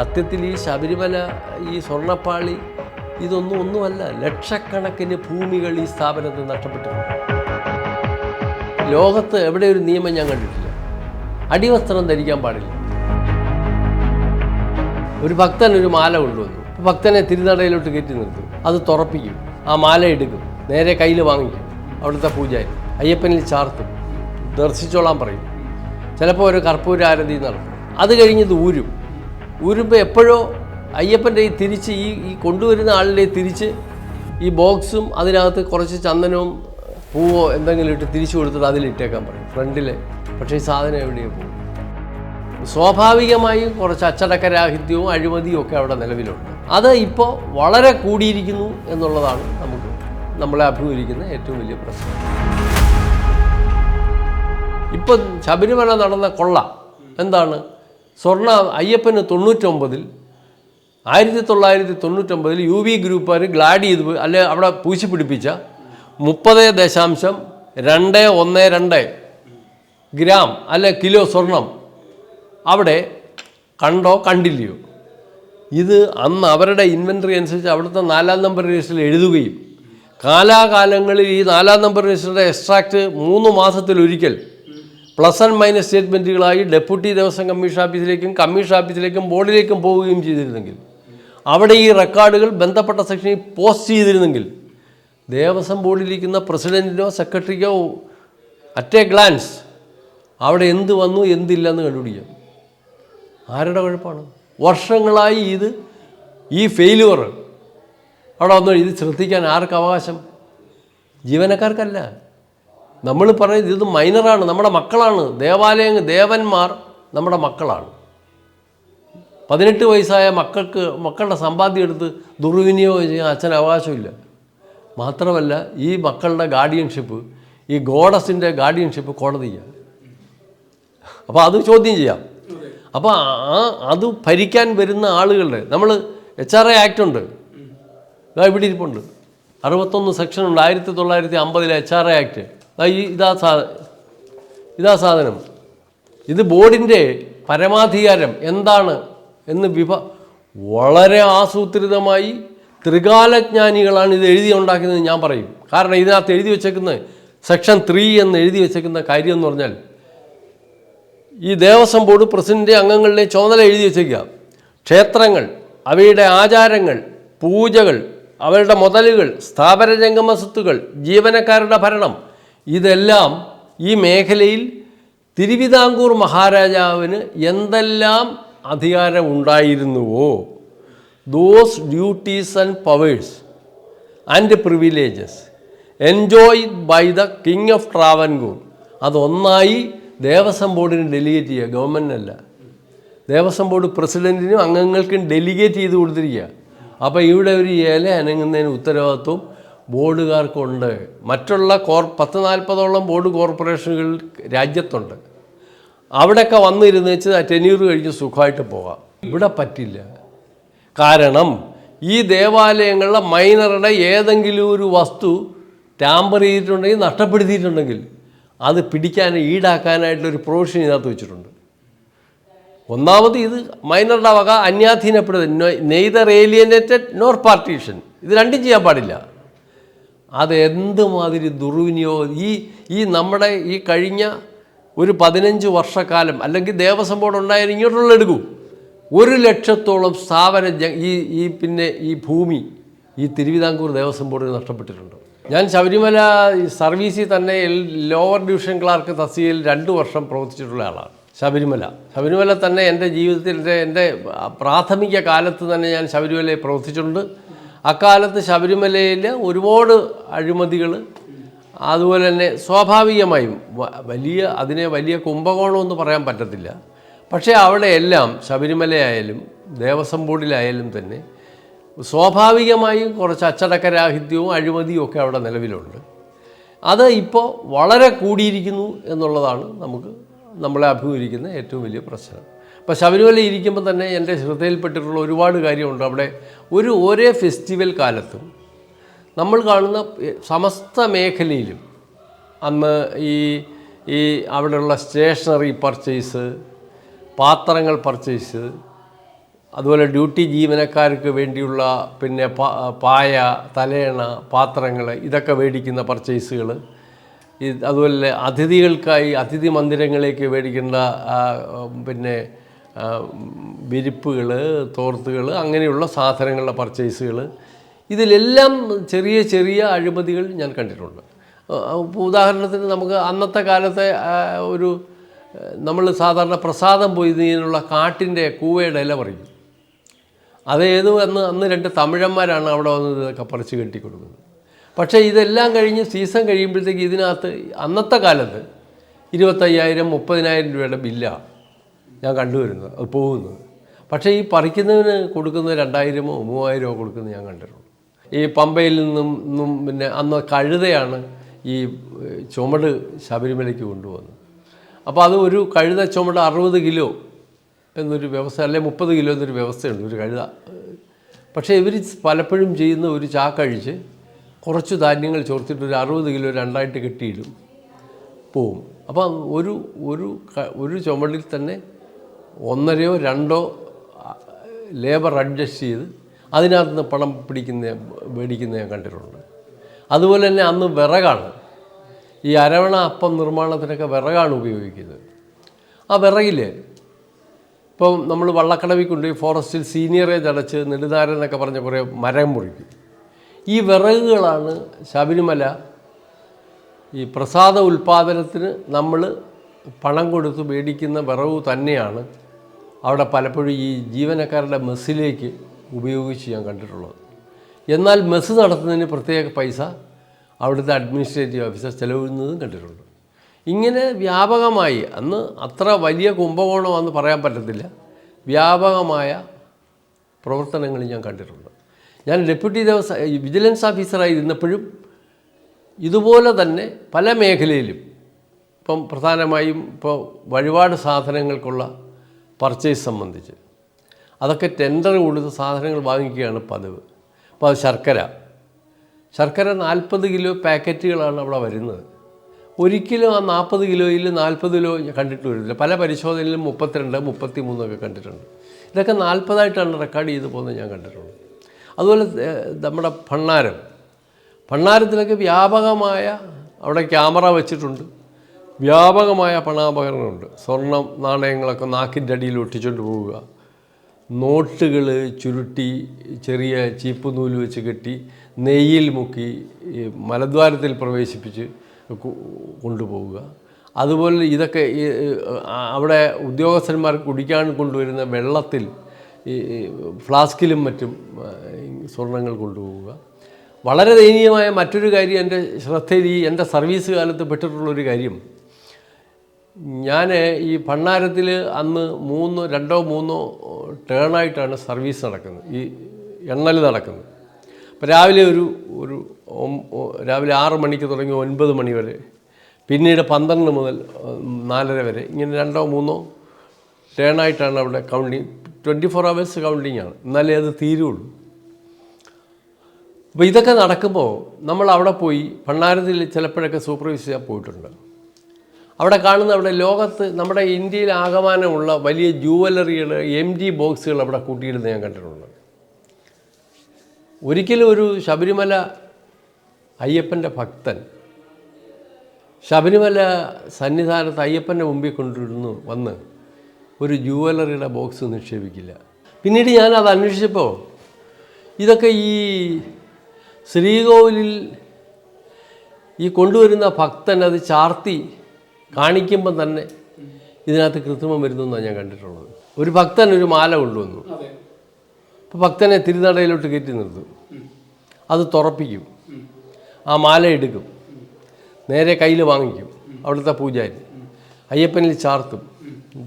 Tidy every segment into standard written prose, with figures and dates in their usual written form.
സത്യത്തിൽ ഈ ശബരിമല, ഈ സ്വർണ്ണപ്പാളി ഒന്നുമല്ല. ലക്ഷക്കണക്കിന് ഭൂമികൾ ഈ സ്ഥാപനത്തിൽ നഷ്ടപ്പെട്ടിട്ടുണ്ട്. ലോകത്ത് എവിടെ ഒരു നിയമം ഞാൻ കണ്ടിട്ടില്ല. അടിവസ്ത്രം ധരിക്കാൻ പാടില്ല. ഒരു ഭക്തൻ ഒരു മാല കൊണ്ടുവന്നു. ഭക്തനെ തിരുനടയിലോട്ട് കയറ്റി നിർത്തും. അത് തുറപ്പിക്കും. ആ മാല എടുക്കും, നേരെ കയ്യിൽ വാങ്ങിക്കും. അവിടുത്തെ പൂജാരി അയ്യപ്പനിൽ ചാർത്തും, ദർശിച്ചോളാൻ പറയും. ചിലപ്പോൾ ഒരു കർപ്പൂര ആരതി നടത്തും. അത് കഴിഞ്ഞത് ഊരുമ്പോൾ എപ്പോഴോ അയ്യപ്പൻ്റെ ഈ തിരിച്ച് ഈ കൊണ്ടുവരുന്ന ആളിൻ്റെ തിരിച്ച് ഈ ബോക്സും അതിനകത്ത് കുറച്ച് ചന്ദനവും പൂവോ എന്തെങ്കിലും ഇട്ട് തിരിച്ചു കൊടുത്തിട്ട് അതിലിട്ടേക്കാൻ പറയും ഫ്രണ്ടിൽ. പക്ഷേ ഈ സാധനം എവിടെയോ പോകും. സ്വാഭാവികമായും കുറച്ച് അച്ചടക്കരാഹിത്യവും അഴിമതിയും ഒക്കെ അവിടെ നിലവിലുണ്ട്. അത് ഇപ്പോൾ വളരെ കൂടിയിരിക്കുന്നു എന്നുള്ളതാണ് നമ്മളെ അഭിമുഖീകരിക്കുന്ന ഏറ്റവും വലിയ പ്രശ്നം. ഇപ്പം ശബരിമല നടന്ന കൊള്ള എന്താണ്? അയ്യപ്പന് 1999 UV ഗ്രൂപ്പുകാർ ഗ്ലാഡ് ചെയ്ത് പോയി, അല്ലെ അവിടെ പൂശി പിടിപ്പിച്ച 30.212 ഗ്രാം അല്ലെ കിലോ സ്വർണം അവിടെ കണ്ടില്ലയോ? ഇത് അന്ന് അവരുടെ ഇൻവെൻട്രി അനുസരിച്ച് അവിടുത്തെ 4-ാം നമ്പർ രജിസ്റ്ററിൽ എഴുതുകയും കാലാകാലങ്ങളിൽ ഈ 4-ാം നമ്പർ രജിസ്റ്ററിൻ്റെ എക്സ്ട്രാക്റ്റ് 3 മാസത്തിലൊരിക്കൽ പ്ലസ് ആൻഡ് മൈനസ് സ്റ്റേറ്റ്മെൻറ്റുകളായി ഡെപ്യൂട്ടി ദേവസ്വം കമ്മീഷൻ ഓഫീസിലേക്കും ബോർഡിലേക്കും പോവുകയും ചെയ്തിരുന്നെങ്കിൽ, അവിടെ ഈ റെക്കോർഡുകൾ ബന്ധപ്പെട്ട സെക്ഷനിൽ പോസ്റ്റ് ചെയ്തിരുന്നെങ്കിൽ ദേവസ്വം ബോർഡിലിരിക്കുന്ന പ്രസിഡൻറ്റിനോ സെക്രട്ടറിക്കോ അറ്റ് എ ഗ്ലാൻസ് അവിടെ എന്ത് വന്നു എന്തില്ലെന്ന് കണ്ടുപിടിക്കാം. ആരുടെ കുഴപ്പമാണ്? വർഷങ്ങളായി ഈ ഫെയിലുവർ അവിടെ വന്നു. ഇത് ശ്രദ്ധിക്കാൻ ആർക്ക് അവകാശം? ജീവനക്കാർക്കല്ല. നമ്മൾ പറയുന്നത് ഇത് മൈനറാണ്, നമ്മുടെ മക്കളാണ്. ദേവന്മാർ നമ്മുടെ മക്കളാണ്. 18 വയസ്സായ മക്കളുടെ സമ്പാദ്യം എടുത്ത് ദുർവിനിയോഗം ചെയ്യാൻ അച്ഛന് അവകാശമില്ല. മാത്രമല്ല ഈ മക്കളുടെ ഗാർഡിയൻഷിപ്പ്, ഈ ഗോഡസിൻ്റെ ഗാർഡിയൻഷിപ്പ് കോടതിയാണ്. അപ്പോൾ അത് ചോദ്യം ചെയ്യാം. അപ്പോൾ അത് ഭരിക്കാൻ വരുന്ന ആളുകളുടെ നമ്മൾ HRA ആക്ട് ഉണ്ട്, ഇവിടെ ഇരിപ്പുണ്ട്. 61 സെക്ഷൻ ഉണ്ട് 1950 HRA ആക്ട്. ഇതാ സാധനം. ഇത് ബോർഡിൻ്റെ പരമാധികാരം എന്താണ് എന്ന് വളരെ ആസൂത്രിതമായി ത്രികാലജ്ഞാനികളാണ് ഇത് എഴുതി ഉണ്ടാക്കുന്നത് ഞാൻ പറയും. കാരണം ഇതിനകത്ത് എഴുതി വെച്ചേക്കുന്ന സെക്ഷൻ 3 എന്ന് എഴുതി വെച്ചേക്കുന്ന കാര്യം എന്ന് പറഞ്ഞാൽ ഈ ദേവസ്വം ബോർഡ് പ്രസിഡന്റ് അംഗങ്ങളുടെ ചുമതല എഴുതി വെച്ചേക്കുക. ക്ഷേത്രങ്ങൾ, അവയുടെ ആചാരങ്ങൾ, പൂജകൾ, അവരുടെ മുതലുകൾ, സ്ഥാപന ജംഗമ സ്വത്തുകൾ, ജീവനക്കാരുടെ ഭരണം, ഇതെല്ലാം ഈ മേഖലയിൽ തിരുവിതാംകൂർ മഹാരാജാവിന് എന്തെല്ലാം അധികാരം ഉണ്ടായിരുന്നുവോ those duties and powers and privileges enjoyed by the king of Travancore അതൊന്നായി ദേവസ്വം ബോർഡിന് ഡെലിഗേറ്റ് ചെയ്യുക. ഗവൺമെൻറ്റിനല്ല, ദേവസ്വം ബോർഡ് പ്രസിഡൻറ്റിനും അംഗങ്ങൾക്കും ഡെലിഗേറ്റ് ചെയ്ത് കൊടുത്തിരിക്കുക. അപ്പോൾ ഇവിടെ ഒരു ഇല അനങ്ങുന്നതിന് ഉത്തരവാദിത്വം ബോർഡുകാർക്കുണ്ട്. മറ്റുള്ള 10-40ഓളം ബോർഡ് കോർപ്പറേഷനുകൾ രാജ്യത്തുണ്ട്. അവിടെയൊക്കെ വന്നിരുന്ന് വെച്ച് ടെന്യൂർ കഴിഞ്ഞ് സുഖമായിട്ട് പോകാം. ഇവിടെ പറ്റില്ല. കാരണം ഈ ദേവാലയങ്ങളിലെ മൈനറുടെ ഏതെങ്കിലും ഒരു വസ്തു ടാമ്പർ ചെയ്തിട്ടുണ്ടെങ്കിൽ, നഷ്ടപ്പെടുത്തിയിട്ടുണ്ടെങ്കിൽ അത് പിടിക്കാൻ ഈടാക്കാനായിട്ടൊരു പ്രൊവിഷൻ ഇതിനകത്ത് വെച്ചിട്ടുണ്ട്. ഒന്നാമത് ഇത് മൈനറുടെ വക അന്യാധീനപ്പെടുന്നത്, നെയ്തർ ഏലിയനേറ്റഡ് നോർ പാർട്ടീഷൻ, ഇത് രണ്ടും ചെയ്യാൻ പാടില്ല. അത് എന്തുമാതിരി ദുർവിനിയോഗം! ഈ നമ്മുടെ ഈ കഴിഞ്ഞ ഒരു 15 വർഷക്കാലം അല്ലെങ്കിൽ ദേവസ്വം ബോർഡ് ഉണ്ടായാലും ഇങ്ങോട്ടുള്ള എടുക്കൂ, 1 ലക്ഷത്തോളം സ്ഥാപന ഈ ഭൂമി ഈ തിരുവിതാംകൂർ ദേവസ്വം ബോർഡിന് നഷ്ടപ്പെട്ടിട്ടുണ്ട്. ഞാൻ ശബരിമല സർവീസിൽ തന്നെ ലോവർ ഡിവിഷൻ ക്ലാർക്ക് തസ്തികയിൽ 2 വർഷം പ്രവർത്തിച്ചിട്ടുള്ള ആളാണ്. ശബരിമല തന്നെ എൻ്റെ ജീവിതത്തിൽ എൻ്റെ പ്രാഥമിക കാലത്ത് തന്നെ ഞാൻ ശബരിമലയിൽ പ്രവർത്തിച്ചിട്ടുണ്ട്. അക്കാലത്ത് ശബരിമലയിൽ ഒരുപാട് അഴിമതികൾ, അതുപോലെ തന്നെ സ്വാഭാവികമായും അതിനെ വലിയ കുംഭകോണമെന്ന് പറയാൻ പറ്റത്തില്ല. പക്ഷേ അവിടെയെല്ലാം ശബരിമലയായാലും ദേവസ്വം ബോർഡിലായാലും തന്നെ സ്വാഭാവികമായും കുറച്ച് അച്ചടക്കരാഹിത്യവും അഴിമതിയും ഒക്കെ അവിടെ നിലവിലുണ്ട്. അത് ഇപ്പോൾ വളരെ കൂടിയിരിക്കുന്നു എന്നുള്ളതാണ് നമ്മളെ അഭിമുഖീകരിക്കുന്ന ഏറ്റവും വലിയ പ്രശ്നം. ഇപ്പോൾ ശബരിമല ഇരിക്കുമ്പോൾ തന്നെ എൻ്റെ ശ്രദ്ധയിൽപ്പെട്ടിട്ടുള്ള ഒരുപാട് കാര്യമുണ്ട്. അവിടെ ഒരേ ഫെസ്റ്റിവൽ കാലത്തും നമ്മൾ കാണുന്ന സമസ്ത മേഖലയിലും അന്ന് ഈ അവിടെയുള്ള സ്റ്റേഷനറി പർച്ചേസ്, പാത്രങ്ങൾ പർച്ചേസ്, അതുപോലെ ഡ്യൂട്ടി ജീവനക്കാർക്ക് വേണ്ടിയുള്ള പിന്നെ പായ, തലയണ, പാത്രങ്ങൾ ഇതൊക്കെ മേടിക്കുന്ന പർച്ചേസുകൾ, അതുപോലെ അതിഥികൾക്കായി അതിഥി മന്ദിരങ്ങളിലേക്ക് മേടിക്കേണ്ട പിന്നെ വിരിപ്പുകൾ, തോർത്തുകൾ, അങ്ങനെയുള്ള സാധനങ്ങളുടെ പർച്ചേസുകൾ, ഇതിലെല്ലാം ചെറിയ ചെറിയ അഴിമതികൾ ഞാൻ കണ്ടിട്ടുണ്ട്. ഉദാഹരണത്തിന് നമുക്ക് അന്നത്തെ കാലത്തെ നമ്മൾ സാധാരണ പ്രസാദം പൊയ്യുന്നതിനുള്ള കാട്ടിൻ്റെ കൂവയുടെ ഇല പറയും. അന്ന് 2 തമിഴന്മാരാണ് അവിടെ വന്ന് ഇതൊക്കെ പറിച്ച് കെട്ടിക്കൊടുക്കുന്നത്. പക്ഷേ ഇതെല്ലാം കഴിഞ്ഞ് സീസൺ കഴിയുമ്പോഴത്തേക്ക് ഇതിനകത്ത് അന്നത്തെ കാലത്ത് 25,000 30,000 രൂപയുടെ ബില്ലാണ് ഞാൻ കണ്ടുവരുന്നത്, അത് പോകുന്നത്. പക്ഷേ ഈ പറിക്കുന്നതിന് കൊടുക്കുന്നത് 2,000 3,000 കൊടുക്കുന്നത് ഞാൻ കണ്ടിട്ടുണ്ട്. ഈ പമ്പയിൽ നിന്നും പിന്നെ അന്ന് കഴുതയാണ് ഈ ചുമട് ശബരിമലയ്ക്ക് കൊണ്ടുപോകുന്നത്. അപ്പോൾ അത് ഒരു കഴുത ചുമട് 60 കിലോ എന്നൊരു വ്യവസ്ഥ, അല്ലെങ്കിൽ 30 കിലോ എന്നൊരു വ്യവസ്ഥയുണ്ട് ഒരു കഴുത. പക്ഷേ ഇവർ പലപ്പോഴും ചെയ്യുന്ന ഒരു ചാക്കഴിച്ച് കുറച്ച് ധാന്യങ്ങൾ ചോർത്തിട്ട് ഒരു 60 കിലോ 2ആയിട്ട് കെട്ടിയിടും, പോവും. അപ്പം ഒരു ചുമടിൽ തന്നെ 1.5 2 ലേബർ അഡ്ജസ്റ്റ് ചെയ്ത് അതിനകത്ത് നിന്ന് പണം മേടിക്കുന്ന ഞാൻ കണ്ടിട്ടുണ്ട്. അതുപോലെ തന്നെ അന്ന് വിറകാണ്, ഈ അരവണ അപ്പം നിർമ്മാണത്തിനൊക്കെ വിറകാണ് ഉപയോഗിക്കുന്നത്. ആ വിറകിൽ ഇപ്പം നമ്മൾ വള്ളക്കടവിൽ കൊണ്ടുപോയി ഫോറസ്റ്റിൽ സീനിയറേജ് അടച്ച് നെടുതാരൻ എന്നൊക്കെ പറഞ്ഞ കുറേ മരം മുറിക്കും. ഈ വിറകുകളാണ് ശബരിമല ഈ പ്രസാദ ഉൽപ്പാദനത്തിന് നമ്മൾ പണം കൊടുത്ത് മേടിക്കുന്ന വിറക് തന്നെയാണ് അവിടെ പലപ്പോഴും ഈ ജീവനക്കാരുടെ മെസ്സിലേക്ക് ഉപയോഗിച്ച് ഞാൻ കണ്ടിട്ടുള്ളത്. എന്നാൽ മെസ്സ് നടത്തുന്നതിന് പ്രത്യേക പൈസ അവിടുത്തെ അഡ്മിനിസ്ട്രേറ്റീവ് ഓഫീസർ ചെലവിടുന്നതും കണ്ടിട്ടുണ്ട്. ഇങ്ങനെ വ്യാപകമായി, അന്ന് അത്ര വലിയ കുംഭകോണമെന്ന് പറയാൻ പറ്റത്തില്ല, വ്യാപകമായ പ്രവർത്തനങ്ങൾ ഞാൻ കണ്ടിട്ടുണ്ട്. ഞാൻ ഡെപ്യൂട്ടി വിജിലൻസ് ഓഫീസറായി ഇരുന്നപ്പോഴും ഇതുപോലെ തന്നെ പല മേഖലയിലും, ഇപ്പം പ്രധാനമായും ഇപ്പോൾ വഴിപാട് സാധനങ്ങൾക്കുള്ള പർച്ചേസ് സംബന്ധിച്ച് അതൊക്കെ ടെൻഡർ കൊടുത്ത് സാധനങ്ങൾ വാങ്ങിക്കുകയാണ് പതിവ്. അപ്പോൾ അത് ശർക്കര 40 കിലോ പാക്കറ്റുകളാണ് അവിടെ വരുന്നത്. ഒരിക്കലും ആ 40 കിലോയിൽ 40 കിലോ കണ്ടിട്ട് വരുന്നില്ല. പല പരിശോധനയിലും 32 33 ഒക്കെ കണ്ടിട്ടുണ്ട്. ഇതൊക്കെ 40ആയിട്ടാണ് റെക്കോർഡ് ചെയ്ത് പോകുന്നത് ഞാൻ കണ്ടിട്ടുണ്ട്. അതുപോലെ നമ്മുടെ ഭണ്ണാരത്തിലൊക്കെ വ്യാപകമായ, അവിടെ ക്യാമറ വെച്ചിട്ടുണ്ട്, വ്യാപകമായ പണാപകരണമുണ്ട്. സ്വർണം നാണയങ്ങളൊക്കെ നാക്കിൻ്റെ അടിയിൽ ഒട്ടിച്ചുകൊണ്ട് പോവുക, നോട്ടുകൾ ചുരുട്ടി ചെറിയ ചീപ്പ് നൂല് വെച്ച് കെട്ടി നെയ്യിൽ മുക്കി മലദ്വാരത്തിൽ പ്രവേശിപ്പിച്ച് കൊണ്ടുപോവുക. അതുപോലെ ഇതൊക്കെ അവിടെ ഉദ്യോഗസ്ഥന്മാർ കുടിക്കാൻ കൊണ്ടുവരുന്ന വെള്ളത്തിൽ ഈ ഫ്ലാസ്കിലും മറ്റും സ്വർണ്ണങ്ങൾ കൊണ്ടുപോവുക. വളരെ ദയനീയമായ മറ്റൊരു കാര്യം എൻ്റെ ശ്രദ്ധയിൽ, എൻ്റെ സർവീസ് കാലത്ത് പെട്ടിട്ടുള്ളൊരു കാര്യം, ഞാൻ ഈ ഭണ്ണാരത്തിൽ അന്ന് 2 3 ടേണായിട്ടാണ് സർവീസ് നടക്കുന്നത്, ഈ എണ്ണൽ നടക്കുന്നത്. അപ്പോൾ രാവിലെ രാവിലെ 6 മണിക്ക് തുടങ്ങി 9 മണി വരെ, പിന്നീട് 12 മുതൽ 4:30 വരെ, ഇങ്ങനെ 2 3 ടേണായിട്ടാണ് അവിടെ കൗണ്ടിങ്. 24 hours കൗണ്ടിങ് ആണ്, എന്നാലേ അത് തീരുള്ളൂ. അപ്പോൾ ഇതൊക്കെ നടക്കുമ്പോൾ നമ്മൾ അവിടെ പോയി ഭണ്ണാരത്തിൽ ചിലപ്പോഴൊക്കെ സൂപ്പർവൈസ് ചെയ്യാൻ പോയിട്ടുണ്ട്. അവിടെ ലോകത്ത് നമ്മുടെ ഇന്ത്യയിൽ ആകമാനമുള്ള വലിയ ജുവലറികൾ, MG ബോക്സുകൾ അവിടെ കൂട്ടിയിടുന്നത് ഞാൻ കണ്ടിട്ടുണ്ട്. ഒരിക്കലും ഒരു ശബരിമല അയ്യപ്പൻ്റെ ഭക്തൻ ശബരിമല സന്നിധാനത്ത് അയ്യപ്പൻ്റെ മുമ്പിൽ വന്ന് ഒരു ജുവലറിയുടെ ബോക്സ് നിക്ഷേപിക്കില്ല. പിന്നീട് ഞാനത് അന്വേഷിച്ചപ്പോൾ ഇതൊക്കെ ഈ ശ്രീകോവിലിൽ ഈ കൊണ്ടുവരുന്ന ഭക്തൻ അത് ചാർത്തി കാണിക്കുമ്പം തന്നെ ഇതിനകത്ത് കൃത്രിമം വരുന്നതെന്നാണ് ഞാൻ കണ്ടിട്ടുള്ളത്. ഒരു ഭക്തൻ ഒരു മാല കൊണ്ടുവന്നു, അപ്പോൾ ഭക്തനെ തിരുനടയിലോട്ട് കയറ്റി നിർത്തും, അത് തുറപ്പിക്കും, ആ മാല എടുക്കും, നേരെ കയ്യിൽ വാങ്ങിക്കും അവിടുത്തെ പൂജാരി, അയ്യപ്പനിൽ ചാർത്തും,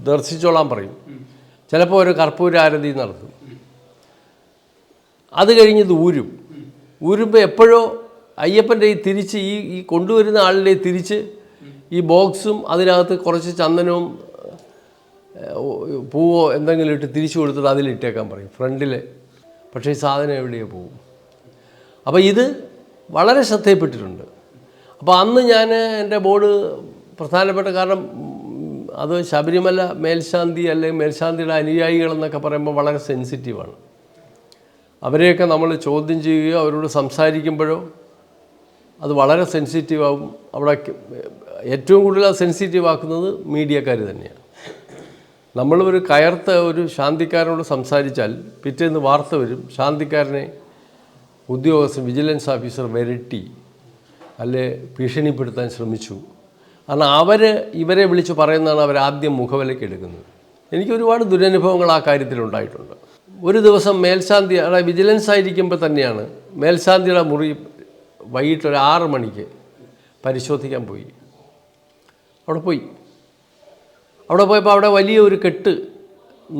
ദർശിച്ചോളാൻ പറയും, ചിലപ്പോൾ ഒരു കർപ്പൂര ആരതി നടത്തും. അത് കഴിഞ്ഞത് ഊരുമ്പോൾ എപ്പോഴോ അയ്യപ്പൻ്റെ ഈ തിരിച്ച് ഈ കൊണ്ടുവരുന്ന ആളിൻ്റെ തിരിച്ച് ഈ ബോക്സും അതിനകത്ത് കുറച്ച് ചന്ദനവും പൂവോ എന്തെങ്കിലും ഇട്ട് തിരിച്ചു കൊടുത്തിട്ട് അതിലിട്ടേക്കാൻ പറയും ഫ്രണ്ടിൽ. പക്ഷേ ഈ സാധനം എവിടെയോ പോകും. അപ്പോൾ ഇത് വളരെ ശ്രദ്ധയിൽപ്പെട്ടിട്ടുണ്ട്. അപ്പോൾ അന്ന് ഞാൻ എൻ്റെ ബോർഡ് പ്രധാനപ്പെട്ട കാരണം അത് ശബരിമല മേൽശാന്തി അല്ലെങ്കിൽ മേൽശാന്തിയുടെ അനുയായികളെന്നൊക്കെ പറയുമ്പോൾ വളരെ സെൻസിറ്റീവാണ്. അവരെയൊക്കെ നമ്മൾ ചോദ്യം ചെയ്യുകയോ അവരോട് സംസാരിക്കുമ്പോഴോ അത് വളരെ സെൻസിറ്റീവാകും. അവിടെ ഏറ്റവും കൂടുതൽ സെൻസിറ്റീവ് ആക്കുന്നത് മീഡിയക്കാർ തന്നെയാണ്. നമ്മൾ ഒരു കയർത്ത ഒരു ശാന്തിക്കാരനോട് സംസാരിച്ചാൽ പിറ്റേന്ന് വാർത്ത വരും, ശാന്തിക്കാരനെ ഉദ്യോഗസ്ഥൻ വിജിലൻസ് ഓഫീസർ വരട്ടി അല്ലെ ഭീഷണിപ്പെടുത്താൻ ശ്രമിച്ചു. കാരണം ഇവരെ വിളിച്ച് പറയുന്നതാണ് അവരാദ്യം മുഖവിലയ്ക്ക് എടുക്കുന്നത്. എനിക്ക് ഒരുപാട് ദുരനുഭവങ്ങൾ ആ കാര്യത്തിലുണ്ടായിട്ടുണ്ട്. ഒരു ദിവസം മേൽശാന്തി അതായത് വിജിലൻസ് ആയിരിക്കുമ്പോൾ തന്നെയാണ് മേൽശാന്തിയുടെ മുറി വൈകിട്ട് ഒരു 6 മണിക്ക് പരിശോധിക്കാൻ പോയി. അവിടെ പോയപ്പോൾ അവിടെ വലിയ ഒരു കെട്ട്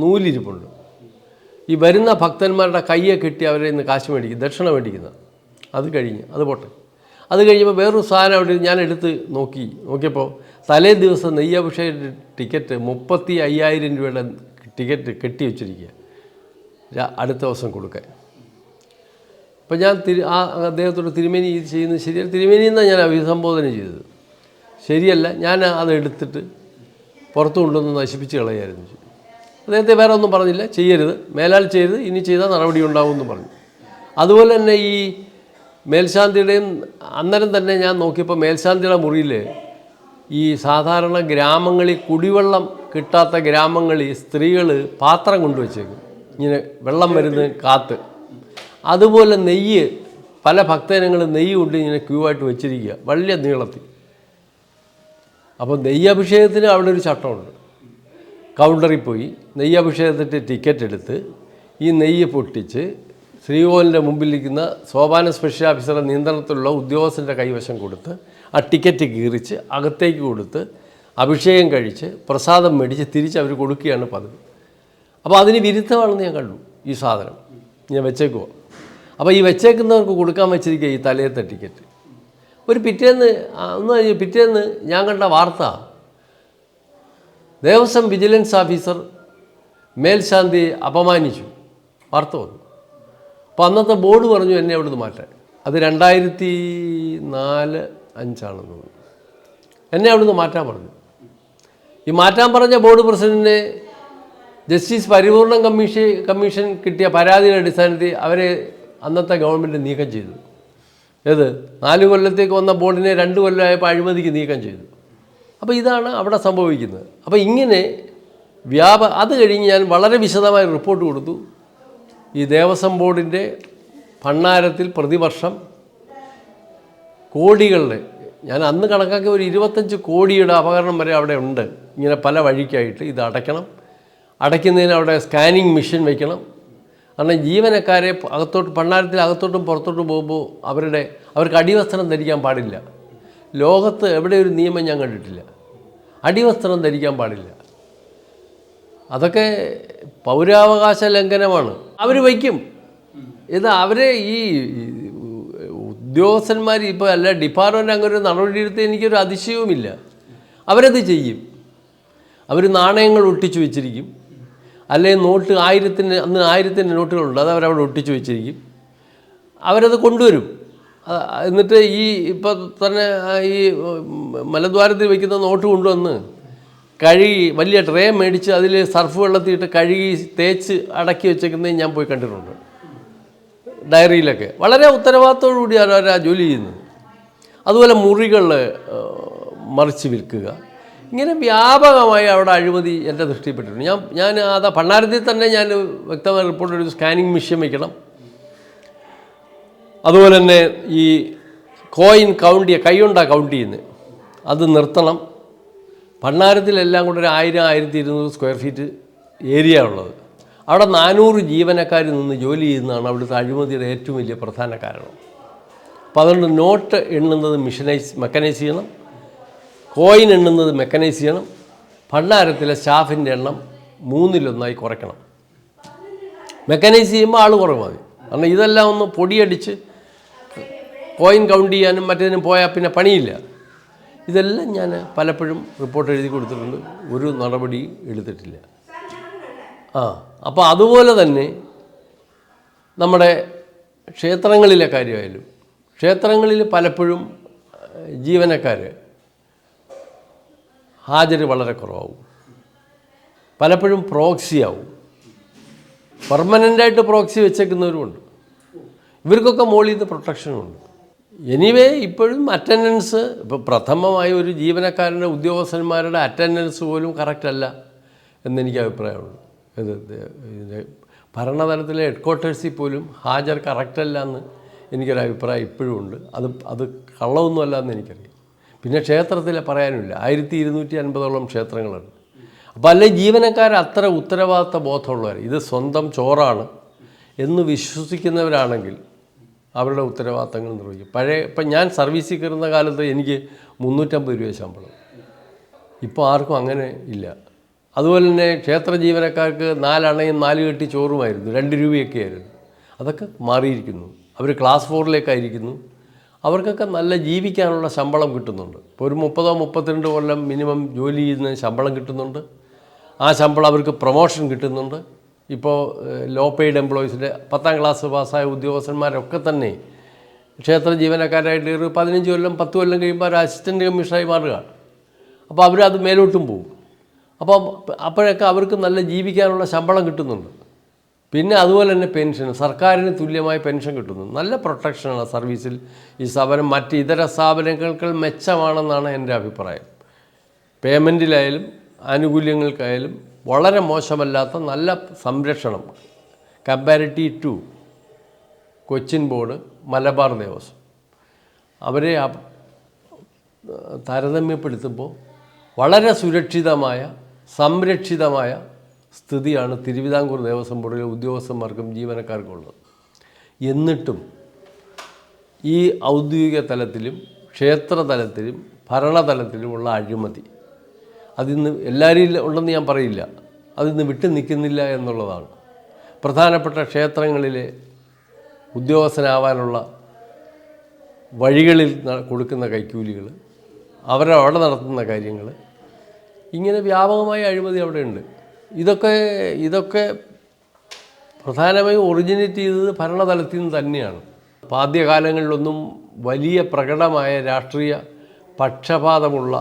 നൂലിരിപ്പുണ്ട്. ഈ വരുന്ന ഭക്തന്മാരുടെ കയ്യെ കെട്ടി അവരെ ഇന്ന് കാശ് മേടിക്കും, ദക്ഷിണ മേടിക്കുന്ന. അത് പോട്ടെ. അത് കഴിഞ്ഞപ്പോൾ വേറൊരു സാധനം അവിടെ ഞാൻ എടുത്ത് നോക്കിയപ്പോൾ തലേ ദിവസം നെയ്യഭിഷേക ടിക്കറ്റ് 35,000 രൂപയുടെ ടിക്കറ്റ് കെട്ടി വെച്ചിരിക്കുക അടുത്ത ദിവസം കൊടുക്കാൻ. അപ്പോൾ ഞാൻ അദ്ദേഹത്തോട് തിരുമേനി ഇത് ചെയ്യുന്നത് ശരിയല്ല, തിരുമേനി എന്നാണ് ഞാൻ അഭിസംബോധന ചെയ്തത്, ശരിയല്ല, ഞാൻ അതെടുത്തിട്ട് പുറത്തു കൊണ്ടുവന്ന് നശിപ്പിച്ച് കളയായിരുന്നു. അദ്ദേഹത്തെ വേറെ ഒന്നും പറഞ്ഞില്ല, ചെയ്യരുത്, മേലാൽ ചെയ്യരുത്, ഇനി ചെയ്താൽ നടപടി ഉണ്ടാവുമെന്ന് പറഞ്ഞു. അതുപോലെ തന്നെ ഈ മേൽശാന്തിയുടെയും അന്നേരം തന്നെ ഞാൻ നോക്കിയപ്പോൾ മേൽശാന്തിയുടെ മുറിയിൽ ഈ സാധാരണ ഗ്രാമങ്ങളിൽ കുടിവെള്ളം കിട്ടാത്ത ഗ്രാമങ്ങളിൽ സ്ത്രീകൾ പാത്രം കൊണ്ടുവച്ചേക്കും, ഇങ്ങനെ വെള്ളം വരുന്നത് കാത്ത്. അതുപോലെ നെയ്യ്, പല ഭക്തജനങ്ങൾ നെയ്യ് കൊണ്ട് ഇങ്ങനെ ക്യൂ ആയിട്ട് വെച്ചിരിക്കുക വലിയ നീളത്തിൽ. അപ്പോൾ നെയ്യഭിഷേകത്തിന് അവിടെ ഒരു ചട്ടമുണ്ട്. കൗണ്ടറിൽ പോയി നെയ്യഭിഷേകത്തിൻ്റെ ടിക്കറ്റ് എടുത്ത് ഈ നെയ്യ് പൊട്ടിച്ച് ശ്രീകോവിലിൻ്റെ മുമ്പിലിരിക്കുന്ന സോപാന സ്പെഷ്യൽ ഓഫീസറുടെ നിയന്ത്രണത്തിലുള്ള ഉദ്യോഗസ്ഥൻ്റെ കൈവശം കൊടുത്ത് ആ ടിക്കറ്റ് കീറിച്ച് അകത്തേക്ക് കൊടുത്ത് അഭിഷേകം കഴിച്ച് പ്രസാദം മേടിച്ച് തിരിച്ച് അവർ കൊടുക്കുകയാണ് പതിവ്. അപ്പോൾ അതിന് വിരുദ്ധമാണെന്ന് ഞാൻ കണ്ടു ഈ സാധനം. ഞാൻ വെച്ചേക്കുമോ, അപ്പോൾ ഈ വെച്ചേക്കുന്നവർക്ക് കൊടുക്കാൻ വെച്ചിരിക്കുക ഈ തലേത്തെ ടിക്കറ്റ്. ഒരു പിറ്റേന്ന് ഞാൻ കണ്ട വാർത്ത, ദേവസ്വം വിജിലൻസ് ഓഫീസർ മേൽശാന്തിയെ അപമാനിച്ചു, വാർത്ത വന്നു. അപ്പോൾ അന്നത്തെ ബോർഡ് പറഞ്ഞു എന്നെ അവിടുന്ന് മാറ്റാൻ. അത് 2004-05 തോന്നുന്നു. എന്നെ അവിടുന്ന് മാറ്റാൻ പറഞ്ഞു. ഈ മാറ്റാൻ പറഞ്ഞ ബോർഡ് പ്രസിഡൻറ്റിനെ ജസ്റ്റിസ് പരിപൂർണം കമ്മീഷൻ കിട്ടിയ പരാതിയുടെ അടിസ്ഥാനത്തിൽ അവരെ അന്നത്തെ ഗവൺമെൻറ് നീക്കം ചെയ്തു. ഏത് 4 കൊല്ലത്തേക്ക് വന്ന ബോർഡിനെ 2 കൊല്ലമായപ്പോൾ അഴിമതിക്ക് നീക്കം ചെയ്തു. അപ്പോൾ ഇതാണ് അവിടെ സംഭവിക്കുന്നത്. അപ്പോൾ ഇങ്ങനെ അത് കഴിഞ്ഞ് ഞാൻ വളരെ വിശദമായ റിപ്പോർട്ട് കൊടുത്തു. ഈ ദേവസ്വം ബോർഡിൻ്റെ ഭണ്ണാരത്തിൽ പ്രതിവർഷം കോടികളുടെ, ഞാൻ അന്ന് കണക്കാക്കിയ ഒരു 25 കോടിയുടെ അപകടം വരെ അവിടെ ഉണ്ട്. ഇങ്ങനെ പല വഴിക്കായിട്ട് ഇത് അടയ്ക്കുന്നതിന് അവിടെ സ്കാനിങ് മെഷീൻ വയ്ക്കണം. കാരണം ജീവനക്കാരെ ഭണ്ണാരത്തിൽ അകത്തോട്ടും പുറത്തോട്ടും പോകുമ്പോൾ അവർക്ക് അടിവസ്ത്രം ധരിക്കാൻ പാടില്ല. ലോകത്ത് എവിടെ ഒരു നിയമം ഞാൻ കണ്ടിട്ടില്ല, അടിവസ്ത്രം ധരിക്കാൻ പാടില്ല. അതൊക്കെ പൗരാവകാശ ലംഘനമാണ്. അവർ വയ്ക്കും. അവരെ ഈ ഉദ്യോഗസ്ഥന്മാർ ഇപ്പോൾ അല്ല ഡിപ്പാർട്ട്മെൻറ്റ് അങ്ങനെ ഒരു നടപടിയെടുത്ത് എനിക്കൊരു അതിശയവുമില്ല. അവരത് ചെയ്യും. അവർ നാണയങ്ങൾ ഒട്ടിച്ചു വെച്ചിരിക്കും, അല്ലെങ്കിൽ നോട്ട് 1000 നോട്ടുകളുണ്ട്, അത് അവരവിടെ ഒട്ടിച്ചു വെച്ചിരിക്കും. അവരത് കൊണ്ടുവരും. എന്നിട്ട് ഇപ്പോൾ തന്നെ ഈ മലദ്വാരത്തിൽ വയ്ക്കുന്ന നോട്ട് കൊണ്ടുവന്ന് കഴുകി വലിയ ട്രേ മേടിച്ച് അതിൽ സർഫ് വെള്ളത്തിയിട്ട് കഴുകി തേച്ച് അടക്കി വെച്ചേക്കുന്നത് ഞാൻ പോയി കണ്ടിട്ടുണ്ട്. ഡയറിയിലൊക്കെ വളരെ ഉത്തരവാദിത്തോടു കൂടിയാണ് അവർ ആ ജോലി ചെയ്യുന്നത്. അതുപോലെ മുറികൾ മറിച്ച് വിൽക്കുക, ഇങ്ങനെ വ്യാപകമായി അവിടെ അഴിമതി എൻ്റെ ദൃഷ്ടിപ്പെട്ടിട്ടുണ്ട്. ഞാൻ ഭണ്ണാരത്തിൽ തന്നെ ഞാൻ വ്യക്തമായ റിപ്പോർട്ട് എടുത്ത് സ്കാനിങ് മെഷീൻ വയ്ക്കണം. അതുപോലെ തന്നെ ഈ കോയിൻ കൈകൊണ്ടാ കൗണ്ട് ചെയ്യുന്നത്, അത് നിർത്തണം. ഭണ്ണാരത്തിലെല്ലാം കൂടെ ഒരു 1000-1200 സ്ക്വയർ ഫീറ്റ് ഏരിയ ഉള്ളത്. അവിടെ 400 ജീവനക്കാർ നിന്ന് ജോലി ചെയ്യുന്നതാണ് അവിടുത്തെ അഴിമതിയുടെ ഏറ്റവും വലിയ പ്രധാന കാരണം. അപ്പോൾ അതുകൊണ്ട് നോട്ട് എണ്ണുന്നത് മെക്കനൈസ് ചെയ്യണം, കോയിൻ എണ്ണുന്നത് മെക്കനൈസ് ചെയ്യണം. ഭണ്ണാരത്തിലെ സ്റ്റാഫിൻ്റെ എണ്ണം 3-1 കുറയ്ക്കണം. മെക്കനൈസ് ചെയ്യുമ്പോൾ ആൾ കുറവ് മതി. കാരണം ഇതെല്ലാം ഒന്ന് പൊടിയടിച്ച് കോയിൻ കൗണ്ട് ചെയ്യാനും മറ്റേതിനും പോയാൽ പിന്നെ പണിയില്ല. ഇതെല്ലാം ഞാൻ പലപ്പോഴും റിപ്പോർട്ട് എഴുതി കൊടുത്തിട്ടുണ്ട്, ഒരു നടപടി എടുത്തിട്ടില്ല. അപ്പോൾ അതുപോലെ തന്നെ നമ്മുടെ ക്ഷേത്രങ്ങളിലെ കാര്യമായാലും, ക്ഷേത്രങ്ങളിൽ പലപ്പോഴും ജീവനക്കാർ ഹാജർ വളരെ കുറവാകും. പലപ്പോഴും പ്രോക്സിയാവും. പെർമനൻ്റായിട്ട് പ്രോക്സി വെച്ചേക്കുന്നവരുമുണ്ട്. ഇവർക്കൊക്കെ മുകളിൽ നിന്ന് പ്രൊട്ടക്ഷനുണ്ട്. എനിവേ ഇപ്പോഴും അറ്റൻഡൻസ് ഇപ്പോൾ പ്രഥമമായ ഒരു ജീവനക്കാരൻ്റെ ഉദ്യോഗസ്ഥന്മാരുടെ അറ്റൻഡൻസ് പോലും കറക്റ്റല്ല എന്നെനിക്ക് അഭിപ്രായമുള്ളൂ. ഇത് ഭരണതലത്തിലെ ഹെഡ് ക്വാർട്ടേഴ്സിൽ പോലും ഹാജർ കറക്റ്റല്ല എന്ന് എനിക്കൊരഭിപ്രായം ഇപ്പോഴും ഉണ്ട്. അത് കള്ളമൊന്നുമല്ല എന്ന് എനിക്കറിയാം. പിന്നെ ക്ഷേത്രത്തിലെ പറയാനുമില്ല, 1250 ക്ഷേത്രങ്ങളുണ്ട്. അപ്പോൾ അല്ലെങ്കിൽ ജീവനക്കാർ അത്ര ഉത്തരവാദിത്ത ബോധമുള്ളവർ, ഇത് സ്വന്തം ചോറാണ് എന്ന് വിശ്വസിക്കുന്നവരാണെങ്കിൽ അവരുടെ ഉത്തരവാദിത്തങ്ങൾ നിർവഹിക്കും. ഇപ്പം ഞാൻ സർവീസിൽ കയറുന്ന കാലത്ത് എനിക്ക് 350 രൂപ ശമ്പളം. ഇപ്പോൾ ആർക്കും അങ്ങനെ ഇല്ല. അതുപോലെ തന്നെ ക്ഷേത്ര ജീവനക്കാർക്ക് 4 അണയും 4 കെട്ടി ചോറുമായിരുന്നു, 2 രൂപയൊക്കെ ആയിരുന്നു. അതൊക്കെ മാറിയിരിക്കുന്നു. അവർ ക്ലാസ് 4-ലേക്കായിരിക്കുന്നു. അവർക്കൊക്കെ നല്ല ജീവിക്കാനുള്ള ശമ്പളം കിട്ടുന്നുണ്ട്. ഇപ്പോൾ ഒരു 30-32 കൊല്ലം മിനിമം ജോലി ചെയ്യുന്ന ശമ്പളം കിട്ടുന്നുണ്ട്. ആ ശമ്പളം അവർക്ക് പ്രൊമോഷൻ കിട്ടുന്നുണ്ട്. ഇപ്പോൾ ലോ പെയ്ഡ് എംപ്ലോയീസിൻ്റെ 10ാം ക്ലാസ് പാസ്സായ ഉദ്യോഗസ്ഥന്മാരൊക്കെ തന്നെ ക്ഷേത്ര ജീവനക്കാരായിട്ട് ഒരു 15 കൊല്ലം 10 കൊല്ലം കഴിയുമ്പോൾ ഒരു അസിസ്റ്റൻറ്റ് കമ്മീഷണറായി മാറുക. അപ്പോൾ അവരത് മേലോട്ടും പോകും. അപ്പോഴൊക്കെ അവർക്ക് നല്ല ജീവിക്കാനുള്ള ശമ്പളം കിട്ടുന്നുണ്ട്. പിന്നെ അതുപോലെ തന്നെ പെൻഷൻ, സർക്കാരിന് തുല്യമായ പെൻഷൻ കിട്ടുന്നു. നല്ല പ്രൊട്ടക്ഷനാണ് സർവീസിൽ. ഈ സ്ഥാപനം മറ്റ് ഇതര സ്ഥാപനങ്ങൾക്ക് മെച്ചമാണെന്നാണ് എൻ്റെ അഭിപ്രായം. പേയ്മെൻറ്റിലായാലും ആനുകൂല്യങ്ങൾക്കായാലും വളരെ മോശമല്ലാത്ത നല്ല സംരക്ഷണം comparative to Cochin board, Malabar Devaswom അവരെ താരതമ്യപ്പെടുത്തുമ്പോൾ വളരെ സുരക്ഷിതമായ സംരക്ഷിതമായ സ്ഥിതിയാണ് തിരുവിതാംകൂർ ദേവസ്വം ബോർഡിലെ ഉദ്യോഗസ്ഥന്മാർക്കും ജീവനക്കാർക്കും ഉള്ളത്. എന്നിട്ടും ഈ ഔദ്യോഗിക തലത്തിലും ക്ഷേത്രതലത്തിലും ഭരണതലത്തിലുമുള്ള അഴിമതി അതിന്ന് എല്ലാവരും ഉണ്ടെന്ന് ഞാൻ പറയില്ല, അതിന്ന് വിട്ടു നിൽക്കുന്നില്ല എന്നുള്ളതാണ്. പ്രധാനപ്പെട്ട ക്ഷേത്രങ്ങളിലെ ഉദ്യോഗസ്ഥനാവാനുള്ള വഴികളിൽ കൊടുക്കുന്ന കൈക്കൂലികൾ, അവരവിടെ നടത്തുന്ന കാര്യങ്ങൾ, ഇങ്ങനെ വ്യാപകമായ അഴിമതി അവിടെയുണ്ട്. ഇതൊക്കെ പ്രധാനമായും ഒറിജിനേറ്റ് ചെയ്തത് ഭരണതലത്തിൽ നിന്ന് തന്നെയാണ്. ആദ്യകാലങ്ങളിലൊന്നും വലിയ പ്രകടമായ രാഷ്ട്രീയ പക്ഷപാതമുള്ള